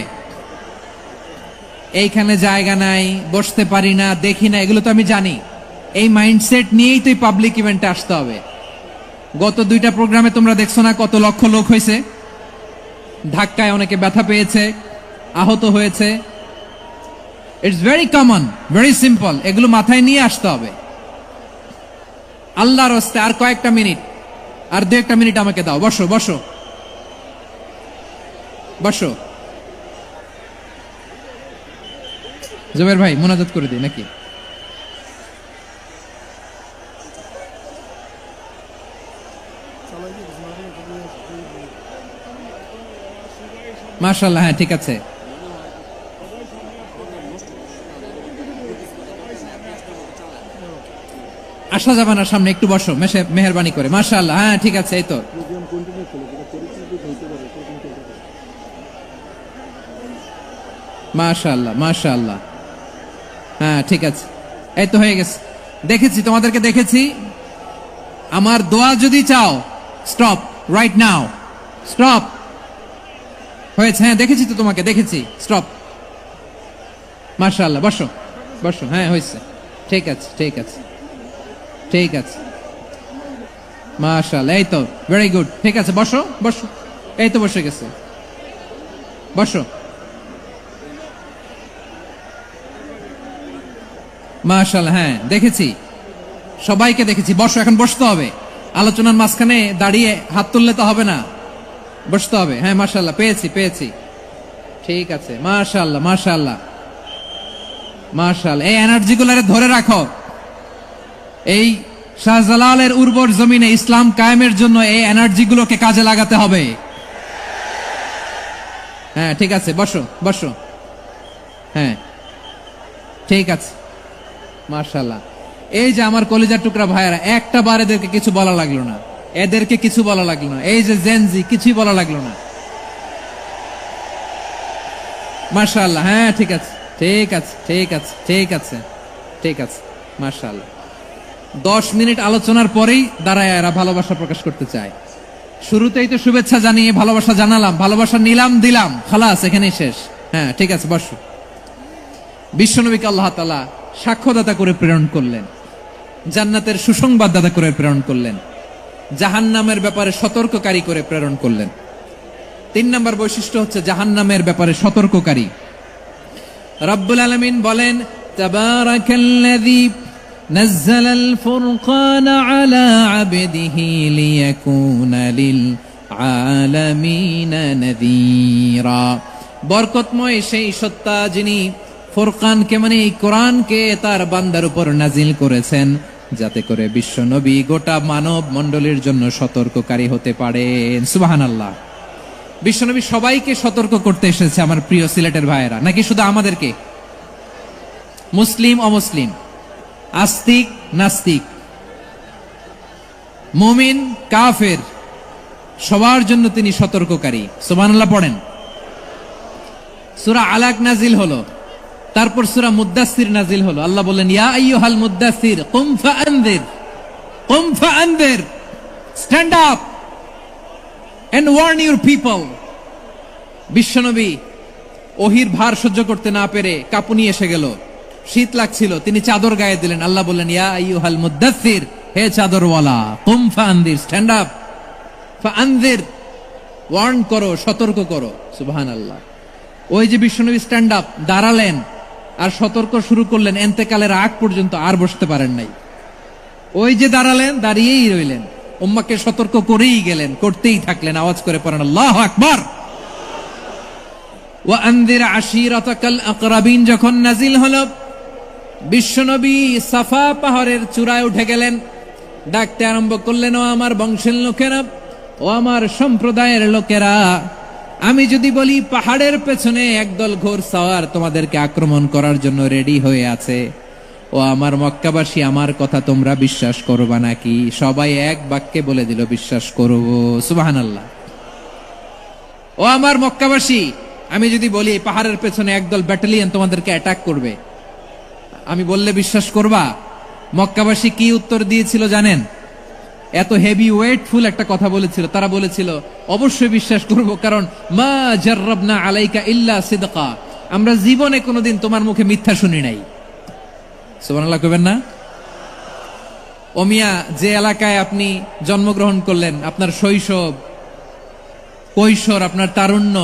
এইখানে জায়গা নাই, বসতে পারি না, দেখি না, এগুলো তো আমি জানি। এই মাইন্ডসেট নিয়েই তো পাবলিক ইভেন্টে আসতে হবে। গত 2টা প্রোগ্রামে তোমরা দেখছো না কত লক্ষ লোক হয়েছে, ধাক্কায় অনেকে ব্যথা পেয়েছে, আহত হয়েছে। It's very common, very simple, এগুলো মাথায় নিয়ে আসতে হবে। আল্লাহর হস্তে আর কয়েকটা মিনিট, আর 2-1 মিনিট আমাকে দাও। বসো বসো বসো। জুবের ভাই মোনাজাত করে দিই নাকি? মাশাআল্লাহ, হ্যাঁ ঠিক আছে। আসা যাবে না সামনে, একটু বসো মেহেরবানি করে। মাশাআল্লাহ, হ্যাঁ ঠিক আছে। এই তো মাশাআল্লাহ মাশাআল্লাহ, হ্যাঁ ঠিক আছে। এই তো হয়ে গেছে, দেখেছি তোমাদেরকে, দেখেছি। আমার দোয়া যদি চাও, স্টপ রাইট নাও, স্টপ। হয়েছে, হ্যাঁ দেখেছি তো তোমাকে, দেখেছি, স্টপ। মাশাআল্লাহ, বসো বসো, হ্যাঁ হয়েছে, ঠিক আছে ঠিক আছে ঠিক আছে। মাশাআল্লাহ, এই তো ভেরি গুড, ঠিক আছে, বসো বসো। এই তো বসে গেছে, বসো। মাশাআল্লাহ, হ্যাঁ দেখেছি, সবাইকে দেখেছি। বসো, এখন বসতে হবে। আলোচনার মাঝখানে দাঁড়িয়ে হাত তুললে তো হবে না, বসতে হবে। হ্যাঁ মাশাআল্লাহ, পেয়েছি পেয়েছি, ঠিক আছে। মাশাআল্লাহ মাশাআল্লাহ মাশাআল্লাহ, এই এনার্জি গুলারে ধরে রাখো। এই শাহজালালের উর্বর জমিনে ইসলাম কায়েমের জন্য এই এনার্জি গুলোকে কাজে লাগাতে হবে। হ্যাঁ ঠিক আছে, বসো বসো, হ্যাঁ ঠিক আছে। মাশাআল্লাহ, এই যে আমার কলিজার টুকরা ভাইয়েরা, একটা বার এদেরকে কিছু বলা লাগলো না, এদেরকে কিছু বলা লাগলো না। এই যে জেনজি, কিছুই বলা লাগলো না। মাশাআল্লাহ, হ্যাঁ ঠিক আছে ঠিক আছে ঠিক আছে ঠিক আছে ঠিক আছে। মাশাআল্লাহ, 10 মিনিট আলোচনার পরেই দাঁড়ায় এরা ভালোবাসা প্রকাশ করতে চায়। শুরুতেই তো শুভেচ্ছা জানিয়ে ভালোবাসা জানালাম, ভালোবাসা নিলাম, দিলাম, খালাস, এখানেই শেষ। হ্যাঁ ঠিক আছে, বসো। বিশ্বনবীকে আল্লাহ তাআলা সাক্ষ্যদাতা করে প্রেরণ করলেন, জান্নাতের সুসংবাদদাতা করে প্রেরণ করলেন, জাহান্নামের ব্যাপারে সতর্ককারী করে প্রেরণ করলেন। 3 নম্বর বৈশিষ্ট্য হচ্ছে জাহান্নামের ব্যাপারে সতর্ককারী। রব্বুল আলামিন বলেন, তাবারাকাল্লাযী নাযালাল ফুরকানা আলা আবদিহি লিয়াকুনা লিল আলামিনা নাযীরা। বরকতময় সেই সত্তা যিনি ফুরকানকে, মানে এই কোরআনকে তার বান্দার উপর নাজিল করেছেন, যাতে করে বিশ্ব নবী গোটা মানব মণ্ডলীর জন্য সতর্ককারী হতে পারেন। সুবহানাল্লাহ। বিশ্বনবী সবাইকে সতর্ক করতে এসেছে, আমার প্রিয় সিলেটের ভাইয়েরা, নাকি শুধু আমাদেরকে? মুসলিম অমুসলিম, আস্তিক নাস্তিক, মুমিন কাফের, সবার জন্য তিনি সতর্ককারী। সুবহানাল্লাহ পড়েন। সূরা আলাক নাজিল হলো, তারপর সূরা মুদ্দাসসির নাজিল হলো। আল্লাহ বললেন, ইয়া আইয়ুহাল মুদ্দাসসির কুম ফাআনযির, stand up and warn your people. বিশ্বনবী ওহির ভার সহ্য করতে না পেরে কাঁপুনি এসে গেল, শীত লাগছিল, তিনি চাদর গায়ে দিলেন। আল্লাহ বললেন, ইয়া আইয়ুহাল মুদ্দাসসির, হে চাদরওয়ালা, কুম ফাআনযির, স্ট্যান্ড আপ, ফাআনযির, ওয়ার্ন করো, সতর্ক করো। সুবহানাল্লাহ। ওই যে বিশ্বনবী স্ট্যান্ড আপ, দাঁড়ালেন আর সতর্ক শুরু করলেন, এন্তেকালের আগ পর্যন্ত আর বসতে পারেন নাই। ওই যে দাঁড়ালেন, দাঁড়িয়েই রইলেন, উম্মাকে সতর্ক করেই গেলেন, করতেই থাকলেন। আওয়াজ করে পড়েন আল্লাহু আকবার। ওয়া আনযির আশীরাতাকাল আকরাবিন যখন নাজিল হলো, বিশ্বনবী সাফা পাহাড়ের চূড়ায় উঠে গেলেন, ডাকতে আরম্ভ করলেন, ও আমার বংশের লোকেরা, ও আমার সম্প্রদায়ের লোকেরা, আমি যদি বলি পাহাড়ের পেছনে একদল ঘোড়সাওয়ার তোমাদেরকে আক্রমণ করার জন্য রেডি হয়ে আছে, ও আমার মক্কাবাসী, আমার কথা তোমরা বিশ্বাস করবা নাকি? সবাই এক বাক্যে বলে দিল বিশ্বাস করব। সুবহানাল্লাহ। ও আমার মক্কাবাসী, আমি যদি বলি এই পাহাড়ের পেছনে একদল ব্যাটালিয়ন তোমাদেরকে অ্যাটাক করবে, আমি বললে বিশ্বাস করবা? মক্কাবাসী কি উত্তর দিয়েছিল জানেন? এত হেভি ওয়েটফুল একটা কথা বলেছিল। তারা বলেছিল অবশ্যই বিশ্বাস করব, কারণ মা জাররাবনা আলাইকা ইল্লা সিদকা, আমরা জীবনে কোনোদিন তোমার মুখে মিথ্যা শুনি নাই। সুবহানাল্লাহ কইবেন না? ও মিয়া, যে এলাকায় আপনি জন্মগ্রহণ করলেন, আপনার শৈশব, কৈশোর, আপনার তারুণ্য,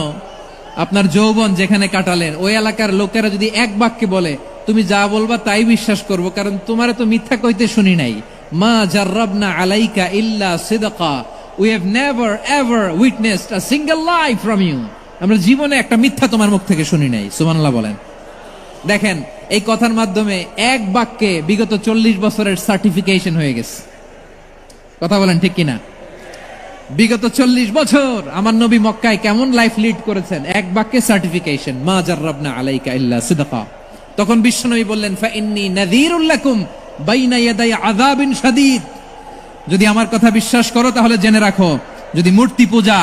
আপনার যৌবন যেখানে কাটালেন, ওই এলাকার লোকেরা যদি এক বাক্যে বলে তুমি যা বলবা তাই বিশ্বাস করব, কারণ তোমারে তো মিথ্যা কইতে শুনি নাই। মা জাররাবনা আলাইকা ইল্লা সিদকা, we have never ever witnessed a single lie from you, আমরা জীবনে একটা মিথ্যা তোমার মুখ থেকে শুনি নাই। সুবহানাল্লাহ বলেন। দেখেন, এই কথার মাধ্যমে এক বাক্যে বিগত 40 বছরের সার্টিফিকেশন হয়ে গেছে। কথা বলেন ঠিক কিনা? বিগত 40 বছর আমার নবী মক্কায় কেমন লাইফ লিড করেছেন, এক বাক্যে সার্টিফিকেশন, মা জাররাবনা আলাইকা ইল্লা সিদকা। তখন বিশ্বনবী বললেন ফা ইন্নী নাযীরুল লাকুম বাইনা ইয়াদাই আযাবিন শাদীদ, যদি আমার কথা বিশ্বাস করো তাহলে জেনে রাখো, যদি মূর্তি পূজা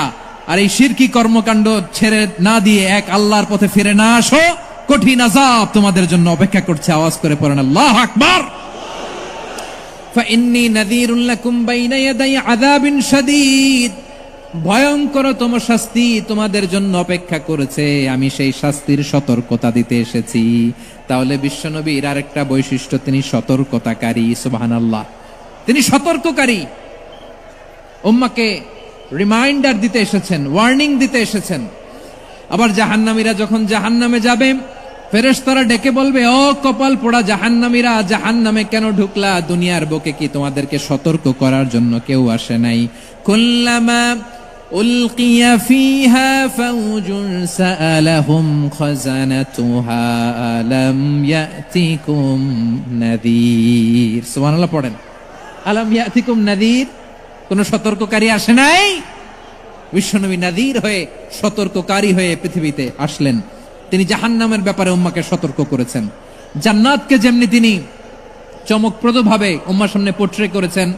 আর এই শিরকি কর্মকাণ্ড ছেড়ে না দিয়ে এক আল্লাহর পথে ফিরে না আসো, কঠিন আযাব তোমাদের জন্য অপেক্ষা করছে। আওয়াজ করে পড়েন আল্লাহু আকবার। ফাইন্নী নাযীরুল লাকুম বাইনা ইয়াদাই আযাবিন শাদীদ, ভয়ঙ্করতম শাস্তি তোমাদের জন্য অপেক্ষা করেছে, আমি সেই শাস্তির সতর্কতা দিতে এসেছি। তাহলে বিশ্বনবীর আরেকটা বৈশিষ্ট্য, তিনি সতর্কতাকারী। সুবহানাল্লাহ, তিনি সতর্ককারী। উম্মাকে রিমাইন্ডার দিতে এসেছেন, ওয়ার্নিং দিতে এসেছেন। আবার জাহান্নামীরা যখন জাহান্নামে যাবে, ফেরেশতারা ডেকে বলবে, ও কপাল পোড়া জাহান্নামীরা, জাহান্নামে কেন ঢুকলা? দুনিয়ার বুকে কি তোমাদেরকে সতর্ক করার জন্য কেউ আসে নাই? কুল্লামা উলকিয়া ফিহা ফাউজুন সাআলাহুম খাজানাতুহা আলাম ইয়াতিকুম নাযীর। সুবহানাল্লাহ পড়েন। আলাম ইয়াতিকুম নাযীর, কোন সতর্ককারী আসে নাই? বিশ্বনবী নাযীর হয়ে, সতর্ককারী হয়ে পৃথিবীতে আসলেন। তিনি জাহান্নামের ব্যাপারে উম্মাকে সতর্ক করেছেন। জান্নাতকে যেমনি তিনি চমকপ্রদ ভাবে উম্মার সামনে পোট্রে করেছেন,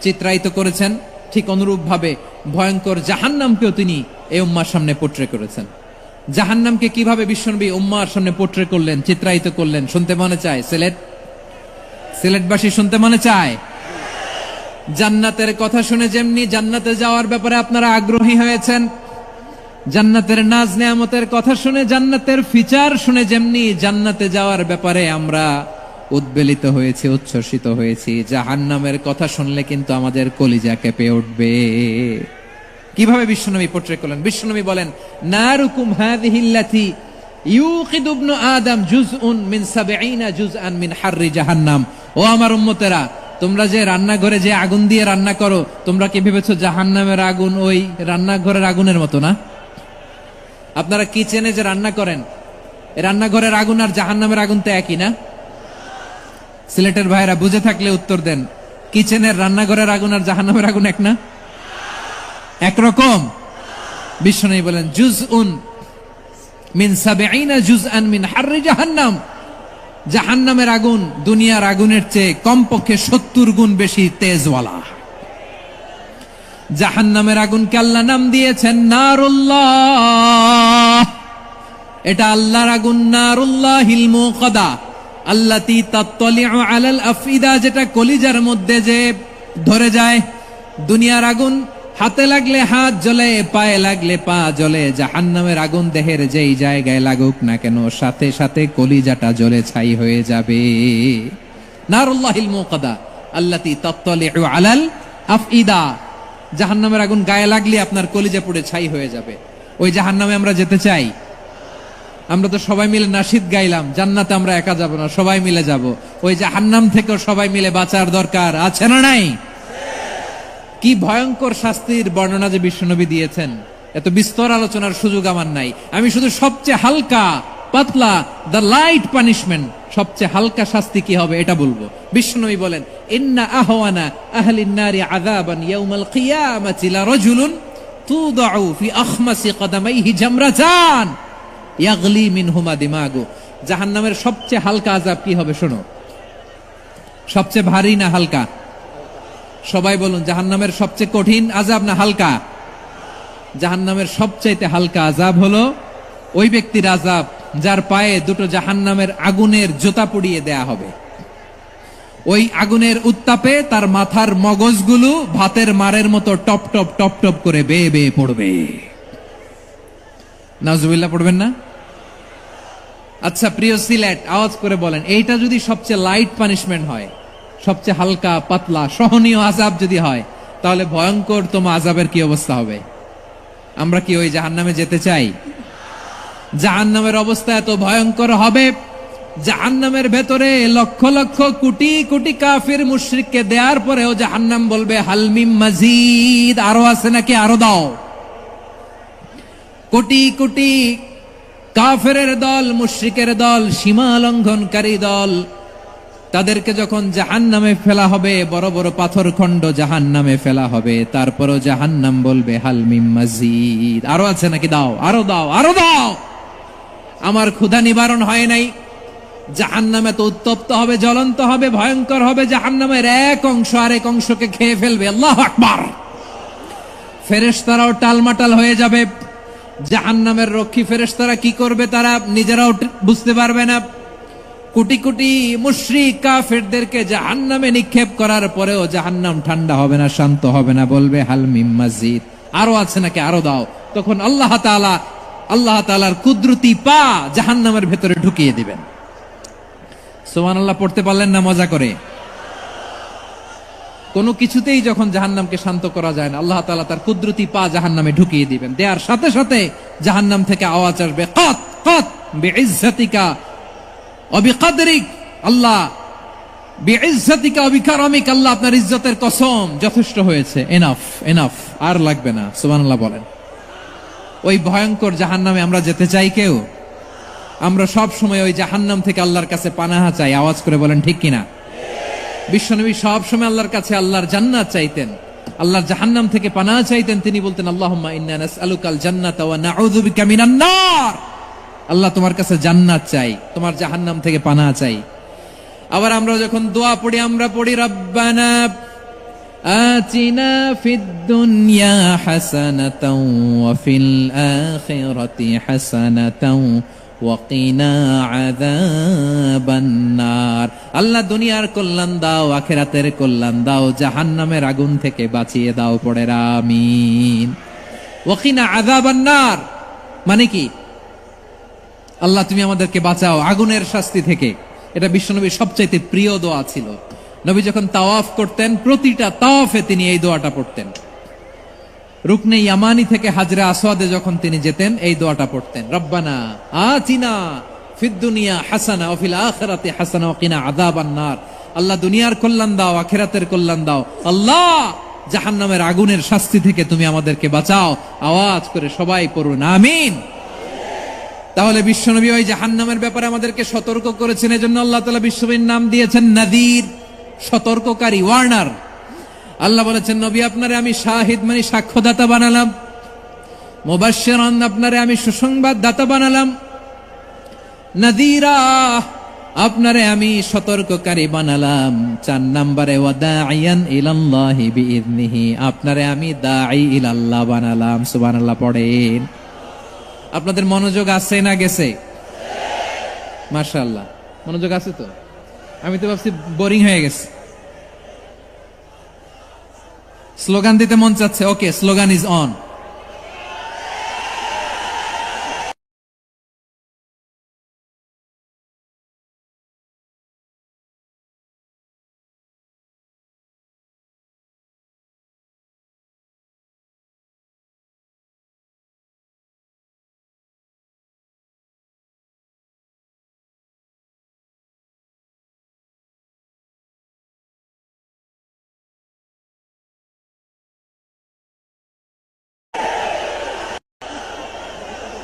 চিত্রায়িত করেছেন, ঠিক অনুরূপ ভাবে ভয়ঙ্কর জাহান্নামকেও তিনি এই উম্মার সামনে পোট্রে করেছেন। জাহান্নামকে কিভাবে বিশ্বনবী উম্মার সামনে পোট্রে করলেন, চিত্রায়িত করলেন, শুনতে মনে চায়? সিলেটবাসী শুনতে মনে চায়? জান্নাতের কথা শুনে যেমনি জান্নাতে যাওয়ার ব্যাপারে আপনারা আগ্রহী হয়েছেন, জান্নাতের নাজ নেয়ামতের কথা শুনে, জান্নাতের ফিচার শুনে যেমনি জান্নাতে যাওয়ার ব্যাপারে আমরা উদ্বেলিত হয়েছি, উচ্ছ্বসিত হয়েছি, জাহান্নামের কথা শুনলে কিন্তু আমাদের কলিজা কেঁপে উঠবে। কিভাবে বিশ্বনবী পোট্রে করলেন? বিশ্বনবী বলেন, নারুকুম হাযিহিল্লাতী ইউকিদু ইবনু আদম জুজউন মিন ৭০ জুজআন মিন হাররি জাহান্নাম। ও আমার উম্মতেরা, তোমরা যে রান্নাঘরে যে আগুন দিয়ে রান্না করো, তোমরা কি ভেবেছো জাহান্নামের আগুন ওই রান্নাঘরের আগুনের মতো না? আপনারা কিচেনে যে রান্না করেন, রান্নাঘরের আগুন আর জাহান্নামের আগুন তো একই না? সিলেটের ভাইরা বুঝে থাকলে উত্তর দেন, কিচেনের রান্নাঘরের আগুন আর জাহান্নামের আগুন এক না? একরকম? বিশ্বনবী বলেন, জুজউন মিন ৭০ জুজআন মিন হাররি জাহান্নাম, জাহান্নামের আগুন দুনিয়ার আগুনের চেয়ে কমপক্ষে ৭০ গুণ বেশি তেজওয়ালা। জাহান্নামের আগুনকে আল্লাহ নাম দিয়েছেন নারুল্লাহ। এটা আল্লাহর আগুন, নারুল্লাহিল মুকাদা আল্লাতী তাত্তালিউ আলাল আফইদা, যেটা কলিজার মধ্যে যে ধরে যায়। দুনিয়ার আগুন হাতে লাগলে হাত জ্বলে, পায়ে লাগলে পা জ্বলে, জাহান্নামের আগুন দেহের যেই জায়গায় লাগুক না কেন, সাথে সাথে কলিজাটা জ্বলে ছাই হয়ে যাবে। নারুল্লাহিল মুকাদা আল্লাতী তাত্তালিউ আলাল আফইদা, জাহান্নামের আগুন গায়ে লাগলে আপনার কলিজা পুড়ে ছাই হয়ে যাবে। ওই জাহান্নামে আমরা যেতে চাই? আমরা তো সবাই মিলে নাশিদ গাইলাম, জান্নাতে আমরা একা যাব না, সবাই মিলে যাব। ওই জাহান্নাম থেকেও সবাই মিলে বাঁচার দরকার আছে না নাই? কি ভয়ঙ্কর শাস্তির বর্ণনা যে বিশ্বনবী দিয়েছেন, এত বিস্তর আলোচনার সুযোগ আমার নাই। আমি শুধু সবচেয়ে হালকা পাতলা, দ্য লাইট পানিশমেন্ট, সবচেয়ে হালকা শাস্তি কি হবে এটা বলবো। বিশ্বনবী বলেন, ইন্না আহওয়ানা আহলিন নারি আযাবান ইয়াউমাল কিয়ামাতি লারাজুলুন তুদাউ ফি আখমাসি কদামাইহি জামরাতান ইয়াগলি মিনহুমা দিমাগু। জাহান্নামের সবচেয়ে হালকা আযাব কি হবে শোনো। সবচেয়ে ভারী না হালকা? সবাই বলুন, জাহান্নামের সবচেয়ে কঠিন আযাব না হালকা? জাহান্নামের সবচাইতে হালকা আযাব হলো ওই ব্যক্তির আযাব যার পায়ে দুটো জাহান্নামের আগুনের জুতা পুড়িয়ে দেয়া হবে। ওই আগুনের উত্তাপে তার মাথার মগজগুলো ভাতের মারের মতো টপ টপ টপ টপ করে বেয়ে বেয়ে পড়বে। নাউজুবিল্লাহ পড়বেন না? আচ্ছা প্রিয় সিলেট, আওয়াজ করে বলেন, এইটা যদি সবচেয়ে লাইট পানিশমেন্ট হয়, সবচেয়ে হালকা পাতলা সহনীয় আযাব যদি হয়, তাহলে ভয়ঙ্কর তোমার আযাবের কি অবস্থা হবে? আমরা কি ওই জাহান্নামে যেতে চাই? জাহান্নামের অবস্থা এত ভয়ঙ্কর হবে, জাহান্নামের ভেতরে লক্ষ লক্ষ কোটি কোটি কাফির মুশরিককে দেওয়ার পরেও জাহান্নাম বলবে হালমিম মাজিদ, আরো আছে নাকি, আরো দাও। কোটি কোটি কাফেরের দল, মুশরিকের দল, সীমা লঙ্ঘনকারী দল, তাদেরকে যখন জাহান্নামে ফেলা হবে, বড় বড় পাথর খণ্ড জাহান্নামে ফেলা হবে, তারপরও জাহান্নাম বলবে হালমিম মাজিদ, আরো আছে নাকি, দাও, আরো দাও, আরো দাও। আমার ক্ষুধা নিবারণ হয় নাই। জাহান্নামে তো উত্তপ্ত হবে, জ্বলন্ত হবে, ভয়ঙ্কর হবে। জাহান্নামের এক অংশ আরেক অংশকে খেয়ে ফেলবে। আল্লাহু আকবার। ফেরেশতারাও টালমাটাল হয়ে যাবে। জাহান্নামের রক্ষী ফেরেশতারা কি করবে তারা নিজেরাও বুঝতে পারবে না। কোটি কোটি মুশরিক কাফেরদেরকে জাহান্নামে নিক্ষেপ করার পরেও জাহান্নাম ঠান্ডা হবে না, শান্ত হবে না, বলবে হাল মিম মাজিদ, আরো আছে নাকি, আরো দাও। তখন আল্লাহ তাআলার কুদরতি পা জাহান্নামের ভেতরে ঢুকিয়ে দিবেন। সুবহানাল্লাহ পড়তে পারলেন না মজা করে? কোনো কিছুতেই যখন জাহান্নামকে শান্ত করা যায় না, আল্লাহ তাআলা তার কুদরতি পা জাহান্নামে ঢুকিয়ে দিবেন। দেয়ার সাথে সাথে জাহান্নাম থেকে আওয়াজ আসবে, কাত কাত বিইজ্জাতিকা ওয়া বিকদরিক, আল্লাহ বিইজ্জাতিকা ওয়া বিকারামিক, আল্লাহ আপনার ইজ্জতের কসম, যথেষ্ট হয়েছে, এনাফ এনাফ, আর লাগবে না। সুবহানাল্লাহ বলেন। ওই ভয়ঙ্কর জাহান্নামে আমরা যেতে চাই কেউ? আমরা সব সময় ওই জাহান্নাম থেকে আল্লাহর কাছে পানাহা চাই। আওয়াজ করে বলেন ঠিক কিনা? বিশ্বনবী সব সময় আল্লাহর কাছে আল্লাহর জান্নাত চাইতেন, আল্লাহর জাহান্নাম থেকে পানাহা চাইতেন। তিনি বলতেন আল্লাহুম্মা ইন্না নাসআলুকাল জান্নাতা ওয়া নাউযু বিকা মিনান নার, আল্লাহ তোমার কাছে জান্নাত চাই, তোমার জাহান্নাম থেকে পানাহা চাই। আবার আমরা যখন দোয়া পড়ি, আমরা পড়ি রব্বানা আতিনা ফিদ দুনিয়া হাসানাতাও ওয়া ফিল আখিরাতি হাসানাতাও ওয়া কিনা আযাবান নার, আল্লাহ দুনিয়ার কল্যাণ দাও, আখিরাতের কল্যাণ দাও, জাহান্নামের আগুন থেকে বাঁচিয়ে দাও। পড়ে আমিন। ওয়া কিনা আযাবান নার মানে কি? আল্লাহ তুমি আমাদেরকে বাঁচাও আগুনের শাস্তি থেকে। এটা বিশ্বনবীর সবচাইতে প্রিয় দোয়া ছিল। নবী যখন তাওয়াফ করতেন, প্রতিটা তাওয়াফে তিনি এই দোয়াটা পড়তেন। রুকনে ইয়ামানি থেকে হাজরে আসওয়াদে যখন তিনি যেতেন, এই দোয়াটা পড়তেন, রব্বানা আতিনা ফিদ দুনিয়া হাসানা ওয়া ফিল আখিরাতি হাসানা ওয়া কিনা আযাবান নার, আল্লাহ দুনিয়ার কল্যাণ দাও, আখিরাতের কল্যাণ দাও, আল্লাহ জাহান্নামের আগুনের শাস্তি থেকে তুমি আমাদেরকে বাঁচাও। আওয়াজ করে সবাই পড়ুন আমিন। তাহলে বিশ্বনবী ওই জাহান্নামের ব্যাপারে আমাদেরকে সতর্ক করেছেন। এজন্য আল্লাহ তাআলা বিশ্বনবীর নাম দিয়েছেন নাযীর, সতর্ককারী, ওয়ার্নার। আল্লাহ বলেছেন নবী আপনারে আমি শাহিদ মানে সাক্ষ্যদাতা বানালাম, মুবাশশিরান আপনারে আমি সুসংবাদ দাতা বানালাম, নাযীরা আপনারে আমি সতর্ককারী বানালাম। 4 নম্বরে ওয়া দাঈয়ান ইলাল্লাহি বিইذনিহি, আপনারে আমি দাঈ ইলাল্লাহ বানালাম। সুবহানাল্লাহ পড়েন। আপনাদের মনোযোগ আছে না গেছে? মাশাআল্লাহ মনোযোগ আছে তো? আমি তো ভাবছি বোরিং হয়ে গেছে। স্লোগান দিতে মন চাচ্ছে। ওকে, স্লোগান ইজ অন।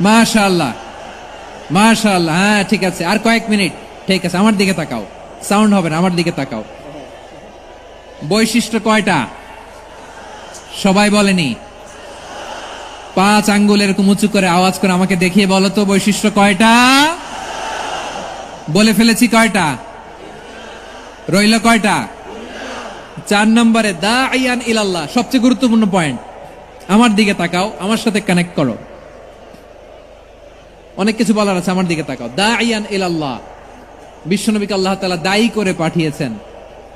মাশাআল্লাহ মাশাআল্লাহ, হ্যাঁ ঠিক আছে, আর কয়েক মিনিট। ঠিক আছে, আমার দিকে তাকাও, সাউন্ড হবে না, আমার দিকে তাকাও। বৈশিষ্ট্য কয়টা সবাই বলেনি? 5 আঙ্গুল এরকম উঁচু করে আওয়াজ করে আমাকে দেখিয়ে বলো তো বৈশিষ্ট্য কয়টা? বলে ফেলেছি কয়টা? রইল কয়টা? 4 নম্বরে দাঈয়ান ইলাল্লাহ, সবচেয়ে গুরুত্বপূর্ণ পয়েন্ট। আমার দিকে তাকাও, আমার সাথে কানেক্ট করো। অনেক কিছু বলার আছে, আমার দিকে তাকাও। দাঈয়ান ইলাল্লাহ, বিশ্বনবীকে আল্লাহ তাআলা দায়ী করে পাঠিয়েছেন।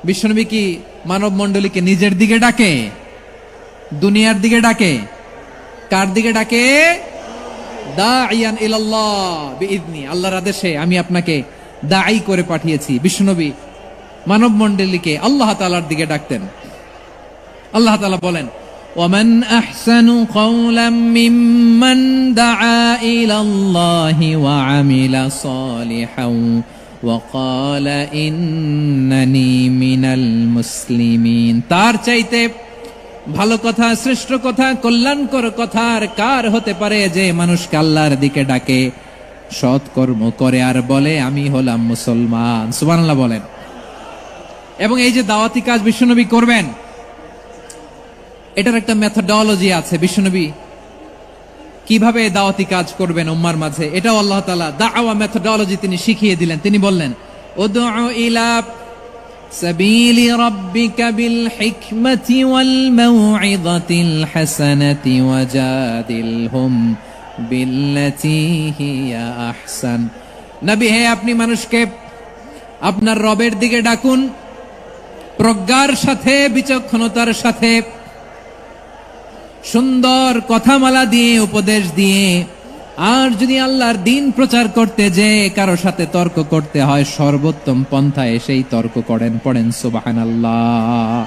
বিশ্বনবী কি মানব মণ্ডলীকে নিজের দিকে ডাকে, দুনিয়ার দিকে ডাকে? কার দিকে ডাকে? দাঈয়ান ইলাল্লাহ বিইذনি, আল্লাহর আদেশে আমি আপনাকে দায়ী করে পাঠিয়েছি। বিশ্বনবী মানব মণ্ডলীকে আল্লাহ তাআলার দিকে ডাকতেন। আল্লাহ তাআলা বলেন, ওয়ামান আহসানু কাওলাম মিম্মান দাআ ইলাল্লাহি ওয়া আমিলা সালিহান ওয়া ক্বালা ইন্নানি মিনাল মুসলিমিন। তার চাইতে ভালো কথা, শ্রেষ্ঠ কথা, কল্যাণকর কথা আর কার হতে পারে যে মানুষকে আল্লাহর দিকে ডাকে, সৎকর্ম করে আর বলে আমি হলাম মুসলমান। সুবহানাল্লাহ বলেন। এবং এই যে দাওয়াতি কাজ বিশ্বনবী করবেন, এটার একটা মেথডোলজি আছে। বিশ্বনবী কিভাবে দাওয়াতি কাজ করবেন উম্মার মাঝে, এটাও আল্লাহ তাআলা দাওয়া মেথডোলজি তিনি শিখিয়ে দিলেন। তিনি বললেন, উদউ ইলা সাবিলি রাব্বিকা বিল হিকমাতি ওয়াল মাউইযাতিল হাসানাতি ওয়াজাদিলহুম বিল্লাতী হিয়া আহসান। নবী হে, আপনি মানুষকে আপনার রবের দিকে ডাকুন প্রজ্ঞার সাথে, বিচক্ষণতার সাথে, সুন্দর কথামালা দিয়ে, উপদেশ দিয়ে। আর যদি আল্লাহর দিন প্রচার করতে যে কারো সাথে তর্ক করতে হয়, সর্বোত্তম পন্থায় সেই তর্ক করেন। পড়েন সুবহানাল্লাহ।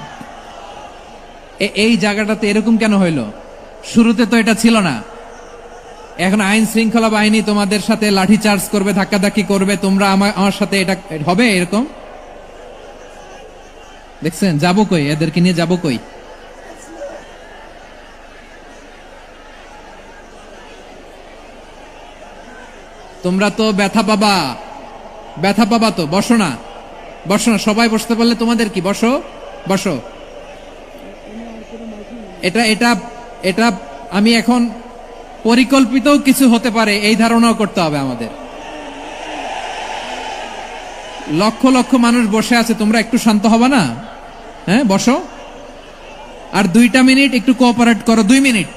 এই জায়গাটাতে এরকম কেন হইল? শুরুতে তো এটা ছিল না। এখন আইন শৃঙ্খলা বাহিনী তোমাদের সাথে লাঠি চার্জ করবে, ধাক্কাধাক্কি করবে, তোমরা আমার সাথে এটা হবে এরকম? দেখছেন, যাবো কই? এদেরকে নিয়ে যাবো কই? তোমরা তো ব্যথা পাবা, ব্যথা পাবা তো। বসো না, বসো না, সবাই বসতে পারলে তোমাদের কি? বসো, বসো। এটা এটা এটা আমি এখন পরিকল্পিত কিছু হতে পারে এই ধারণাও করতে হবে আমাদের। লক্ষ লক্ষ মানুষ বসে আছে, তোমরা একটু শান্ত হবা না? হ্যাঁ, বসো। আর 2টা মিনিট একটু কোঅপারেট করো। 2 মিনিট,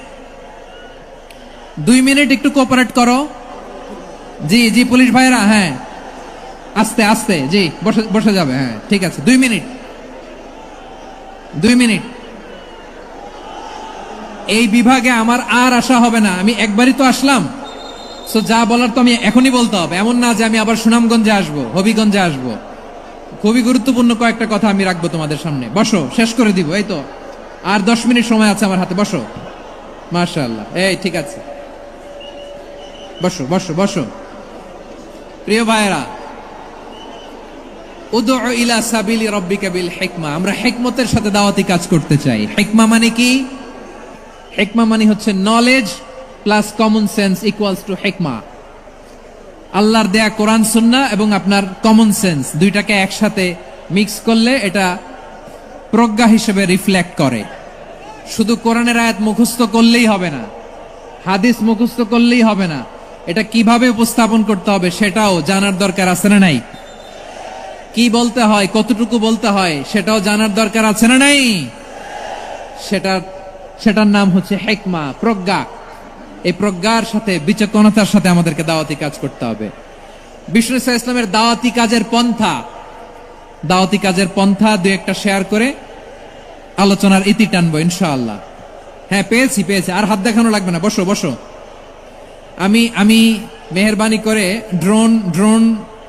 2 মিনিট একটু কোঅপারেট করো। জি জি, পুলিশ ভাইরা, হ্যাঁ, আস্তে আস্তে, জি, বসে বসে যাবে। হ্যাঁ, ঠিক আছে, 2 মিনিট, 2 মিনিট। এই বিভাগে আমার আর আসা হবে না, আমি একবারই তো আসলাম। সো যা বলার তো আমি এখনই বলতে হবে, এমন না যে আমি আবার সুনামগঞ্জে আসবো, হবিগঞ্জে আসবো। খুবই গুরুত্বপূর্ণ কয়েকটা কথা আমি রাখবো তোমাদের সামনে। বসো, শেষ করে দিব। এই তো আর 10 মিনিট সময় আছে আমার হাতে। বসো, মাশাআল্লাহ। এই ঠিক আছে, বসো বসো বসো। প্রিয় ভাইয়েরা, উদউ ইলা সাবিলি রাব্বিকা বিল হিকমা, আমরা হিকমতের সাথে দাওয়াতি কাজ করতে চাই। হিকমা মানে কি? হিকমা মানে হচ্ছে knowledge plus common sense equals to হিকমা। আল্লাহর দেয়া কোরআন সুন্নাহ এবং আপনার কমন সেন্স, দুইটাকে একসাথে মিক্স করলে এটা প্রজ্ঞা হিসেবে রিফ্লেক্ট করে। শুধু কোরআনের আয়াত মুখস্থ করলেই হবে না, হাদিস মুখস্থ করলেই হবে না, এটা কিভাবে উপস্থাপন করতে হবে সেটাও জানার দরকার আছে না নাই? কি বলতে হয়, কতটুকু বলতে হয় সেটাও জানার দরকার আছে না নাই? সেটার নাম হচ্ছে হিকমা, প্রজ্ঞা। এই প্রজ্ঞার সাথে, বিচক্ষণতার সাথে আমাদেরকে দাওয়াতি কাজ করতে হবে। বিষ্ণু ইসলামের দাওয়াতি কাজের পন্থা 2-1টা শেয়ার করে আলোচনার ইতি টানবো ইনশাআল্লাহ। হ্যাঁ, পেয়েছি। আর হাত দেখানো লাগবে না, বসো বসো। আমি মেহেরবানি করে ড্রোন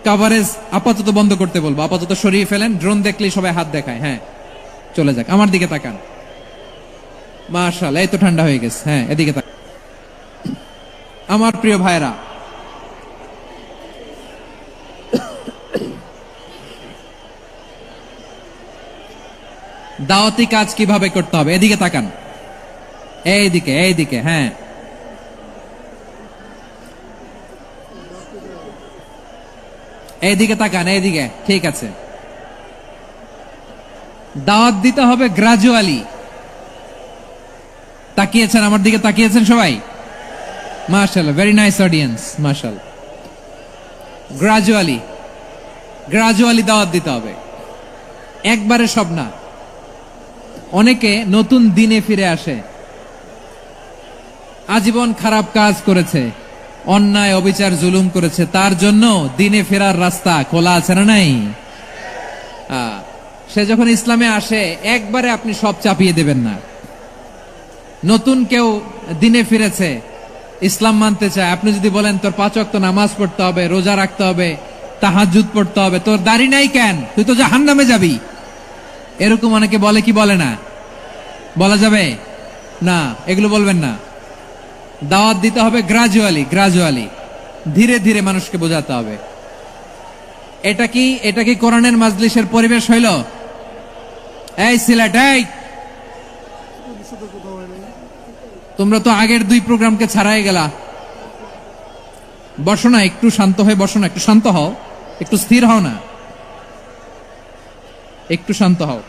কভারেজ আপাতত বন্ধ করতে বলবো, আপাতত সরিয়ে ফেলেন। ড্রোন দেখলেই সবাই হাত দেখায়। হ্যাঁ, চলে যাক, আমার দিকে তাকান। মাশাআল্লাহ, এই তো ঠান্ডা হয়ে গেছে। হ্যাঁ, এদিকে তাকান। আমার প্রিয় ভাইরা, দাওয়াতি কাজ কিভাবে করতে হবে এদিকে তাকান। এইদিকে, হ্যাঁ, এইদিকে তাকান, এইদিকে, ঠিক আছে। দাওয়াত দিতে হবে গ্রাজুয়ালি। তাকিয়েছেন আমার দিকে, তাকিয়েছেন সবাই? মাশাআল্লাহ, ভেরি নাইস অডিয়েন্স, মাশাআল্লাহ। গ্রাজুয়ালি দাওয়াত দিতে হবে। একবারে সব না, অনেকে নতুন দিনে ফিরে আসে, আজীবন খারাপ কাজ করেছে, অন্যায় অবিচার জুলুম করেছে, তার জন্য দিনে ফেরার রাস্তা খোলা আছে না নাই? সে যখন ইসলামে আসে একবারে আপনি সব চাপিয়ে দেবেন না। নতুন কেউ দিনে ফিরেছে, ইসলাম মানতে চায়, আপনি যদি বলেন তোর 5 ওয়াক্ত নামাজ পড়তে হবে, রোজা রাখতে হবে, তাহাজ্জুদ পড়তে হবে, তোর দাড়ি নাই কেন, তুই তো জাহান্নামে যাবি, এরকম অনেকে বলে কি বলে না? বলা যাবে না, এগুলো বলবেন না। দাওয়াত দিতে হবে গ্রাজুয়ালি, ধীরে ধীরে মানুষকে বোঝাতে হবে। এটা কি কোরআনের মাজলিসের পরিবেশ হইল? এই সিলেট, এই তোমরা তো আগের 2 প্রোগ্রামকে ছাড়াই গেলা। বসো না, একটু শান্ত হয়ে বসো না, একটু শান্ত হও, একটু স্থির হও না, একটু শান্ত হও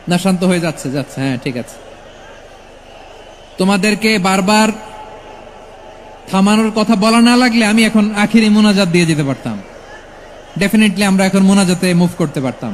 না। শান্ত হয়ে যাচ্ছে, হ্যাঁ ঠিক আছে। তোমাদেরকে বারবার থামানোর কথা বলা না লাগলে আমি এখন আখিরি মোনাজাত দিয়ে যেতে পারতাম। ডেফিনেটলি আমরা এখন মোনাজাতে মুভ করতে পারতাম।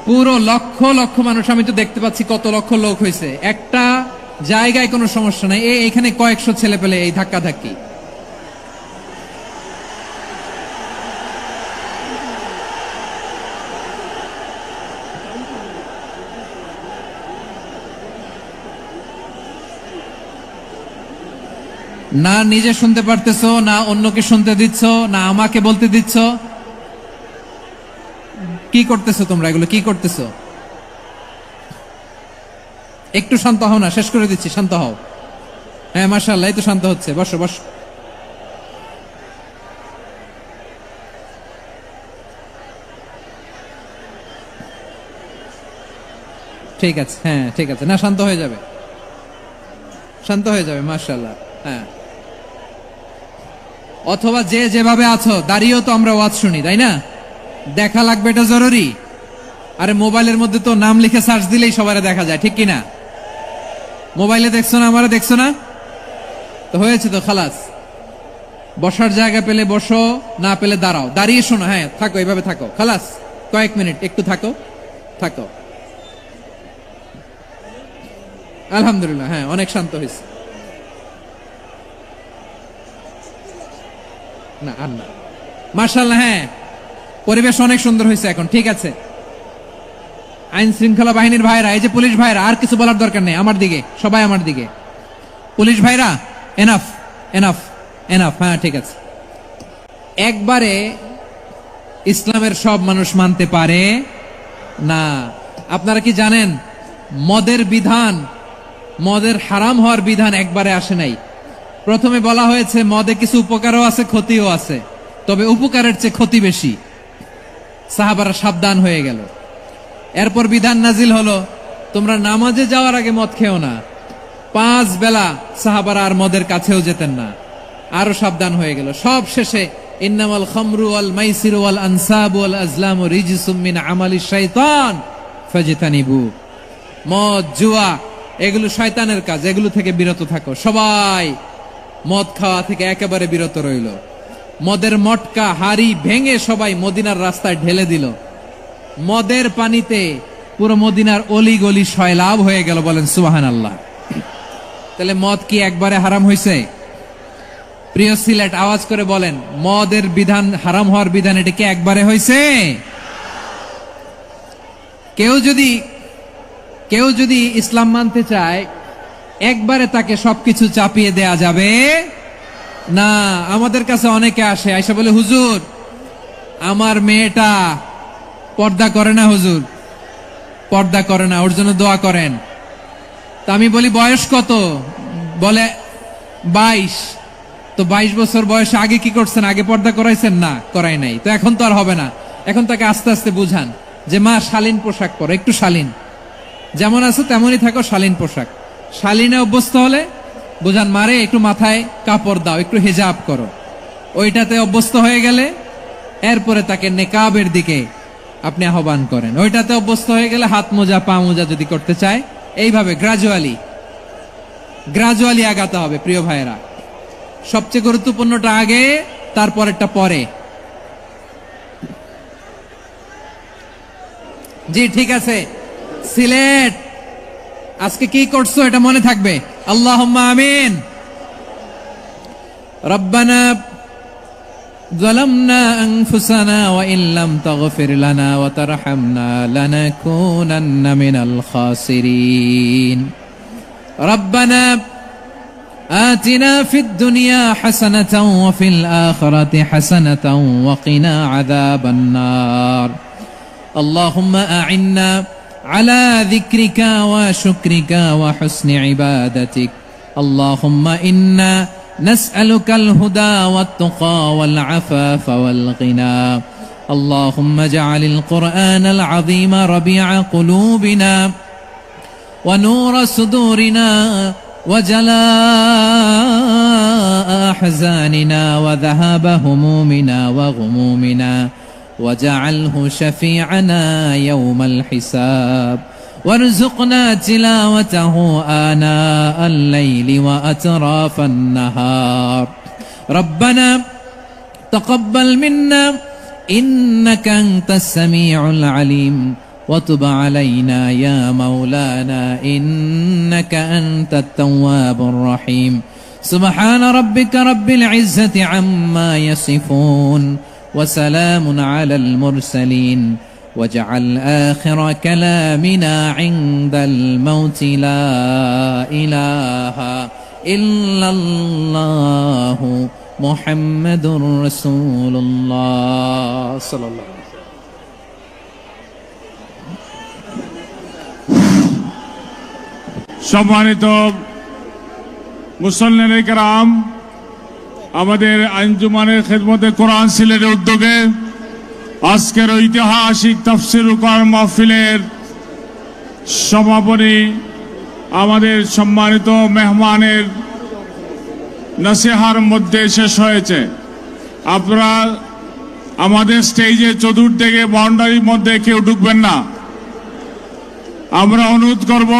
পুরো লক্ষ লক্ষ মানুষ, আমি তো দেখতে পাচ্ছি কত লক্ষ লোক হয়েছে। একটা জায়গায় কোনো সমস্যা নাই, এখানে কয়েকশো ছেলে পেলে এই ধাক্কা ধাক্কি। না নিজে শুনতে পারতেছো, না অন্যকে শুনতে দিচ্ছ, না আমাকে বলতে দিচ্ছ। কি করতেছো তোমরা, এগুলো কি করতেছো? একটু শান্ত হও না, শেষ করে দিচ্ছি, শান্ত হও। হ্যাঁ মাশাআল্লাহ, এই তো শান্ত হচ্ছে, বসো বসো। ঠিক আছে, হ্যাঁ ঠিক আছে, না শান্ত হয়ে যাবে, শান্ত হয়ে যাবে, মাশাআল্লাহ। হ্যাঁ, অথবা যে যেভাবে আছো দাঁড়িয়েও তো আমরা ওয়াজ শুনি, তাই না? দেখা লাগবে, এটা জরুরি। আরে মোবাইলের মধ্যে তো নাম লিখে সার্চ দিলেই সবারে দেখা যায়, ঠিক কিনা? মোবাইলে দেখছো না, আমারে দেখছো না, তো হয়েছে তো, খালাস। বসার জায়গা পেলে বসো, না পেলে দাঁড়াও, দাঁড়িয়ে শোনো। হ্যাঁ থাকো, এইভাবে থাকো, খালাস। কয়েক মিনিট একটু থাকো, থাকো। আলহামদুলিল্লাহ, হ্যাঁ অনেক শান্ত হয়েছে। না আর না, মাশাআল্লাহ, হ্যাঁ পরিবেশ অনেক সুন্দর হয়েছে এখন, ঠিক আছে। আইন শৃঙ্খলা বাহিনীর ভাইরা, এই যে পুলিশ ভাইরা, আর কিছু বলার দরকার নেই, আমার দিকে সবাই, আমার দিকে। পুলিশ ভাইরা, এনাফ এনাফ এনাফ, হ্যাঁ ঠিক আছে। একবারে ইসলামের সব মানুষ মানতে পারে না। আপনারা কি জানেন মদের বিধান, মদের হারাম হওয়ার বিধান একবারে আসে নাই। প্রথমে বলা হয়েছে মদে কিছু উপকারও আছে, ক্ষতিও আছে, তবে উপকারের চেয়ে ক্ষতি বেশি। সাহাবারা সাবধান হয়ে গেল। এরপর বিধান নাজিল হলো, তোমরা নামাজে যাওয়ার আগে মদ খেও না। 5 বেলা সাহাবারা আর মদের কাছেও যেতেন না, আরো সাবধান হয়ে গেল। সব শেষে ইন্নামাল খামরু ওয়াল মাইসিরু ওয়াল আনসাবু ওয়াল আজলামু রিজসুম মিন আমালিশ শাইতান ফাজতানিবু। মদ, জুয়া এগুলো শয়তানের কাজ, এগুলো থেকে বিরত থাকো। সবাই মদ খাওয়া থেকে একেবারে বিরত রইল। মদের মটকা হাড়ি ভেঙে সবাই মদিনার রাস্তায় ঢেলে দিল। মদের পানিতে পুরো মদিনার অলি গলি সয়লাভ হয়ে গেল, বলেন সুবহানাল্লাহ। তাহলে মদ কি একবারে হারাম হয়েছে? প্রিয় সিলেট, আওয়াজ করে বলেন, মদের বিধান, হারাম হওয়ার বিধান, এটা কি একবারে হয়েছে? কেউ যদি ইসলাম মানতে চায়, একবারে তাকে সবকিছু চাপিয়ে দেয়া যাবে না। আমাদের কাছে অনেকে আসে, আইসা বলে, হুজুর আমার মেয়েটা পর্দা করে না, হুজুর পর্দা করে না, ওর জন্য দোয়া করেন। তা আমি বলি বয়স কত? বলে 22। তো 22 বছর বয়সে আগে কি করছেন? আগে পর্দা করাইছেন? না, করাই নাই। তো এখন তো আর হবে না। এখন তাকে আস্তে আস্তে বুঝান যে মা শালীন পোশাক পরো, একটু শালীন, যেমন আছো তেমনই থাকো, শালীন পোশাক। শালীনে অভ্যস্ত হলে বুঝান, মারে একটু মাথায় কাপড় দাও, একটু হিজাব করো। ওইটাতে অভ্যস্ত হয়ে গেলে এরপরে তাকে নেকাবের দিকে আপনি আহ্বান করেন। ওইটাতে অভ্যস্ত হয়ে গেলে হাত মোজা পা মোজা যদি করতে চায়, এইভাবে গ্রাজুয়ালি আগাতে হবে। প্রিয় ভাইয়েরা, সবচেয়ে গুরুত্বপূর্ণটা আগে, তারপরেরটা পরে। জি ঠিক আছে। সিলেট আজকে কি করছো এটা মনে থাকবে। আল্লাহুম্মা আমিন। রব্বানা ظلمنا أنفسنا وإن لم تغفر لنا وترحمنا لنكونن من الخاسرين. ربنا آتنا في الدنيا حسنة وفي الآخرة حسنة وقنا عذاب النار. اللهم أعنا على ذكرك وشكرك وحسن عبادتك. اللهم إنا نسألك الهدى والتقى والعفاف والغنى. اللهم اجعل القرآن العظيم ربيع قلوبنا ونور صدورنا وجلاء أحزاننا وذهاب همومنا وغمومنا، وجعله شفيعنا يوم الحساب. وارزقنا تلاوته آناء الليل وأطراف النهار. ربنا تقبل منا إنك أنت السميع العليم، وتب علينا يا مولانا إنك أنت التواب الرحيم. سبحان ربك رب العزة عما يصفون، وسلام على المرسلين. واجعل آخر كلامنا عند الموت لا إله إلا الله محمد رسول الله صلى الله عليه وسلم.
সম্মানিত মুসল্লিনে কেরাম, আমাদের আঞ্জুমানের খেদমতে কোরআন সিলেটের উদ্যোগে আজকের ঐতিহাসিক তাফসীরুল কোরআন মাহফিলের সমাপনী আমাদের সম্মানিত মেহমানের নসিহার মধ্যে শেষ হয়েছে। আপনারা আমাদের স্টেজে চতুর্দিকে বাউন্ডারির মধ্যে কেউ ঢুকবেন না। আমরা অনুরোধ করব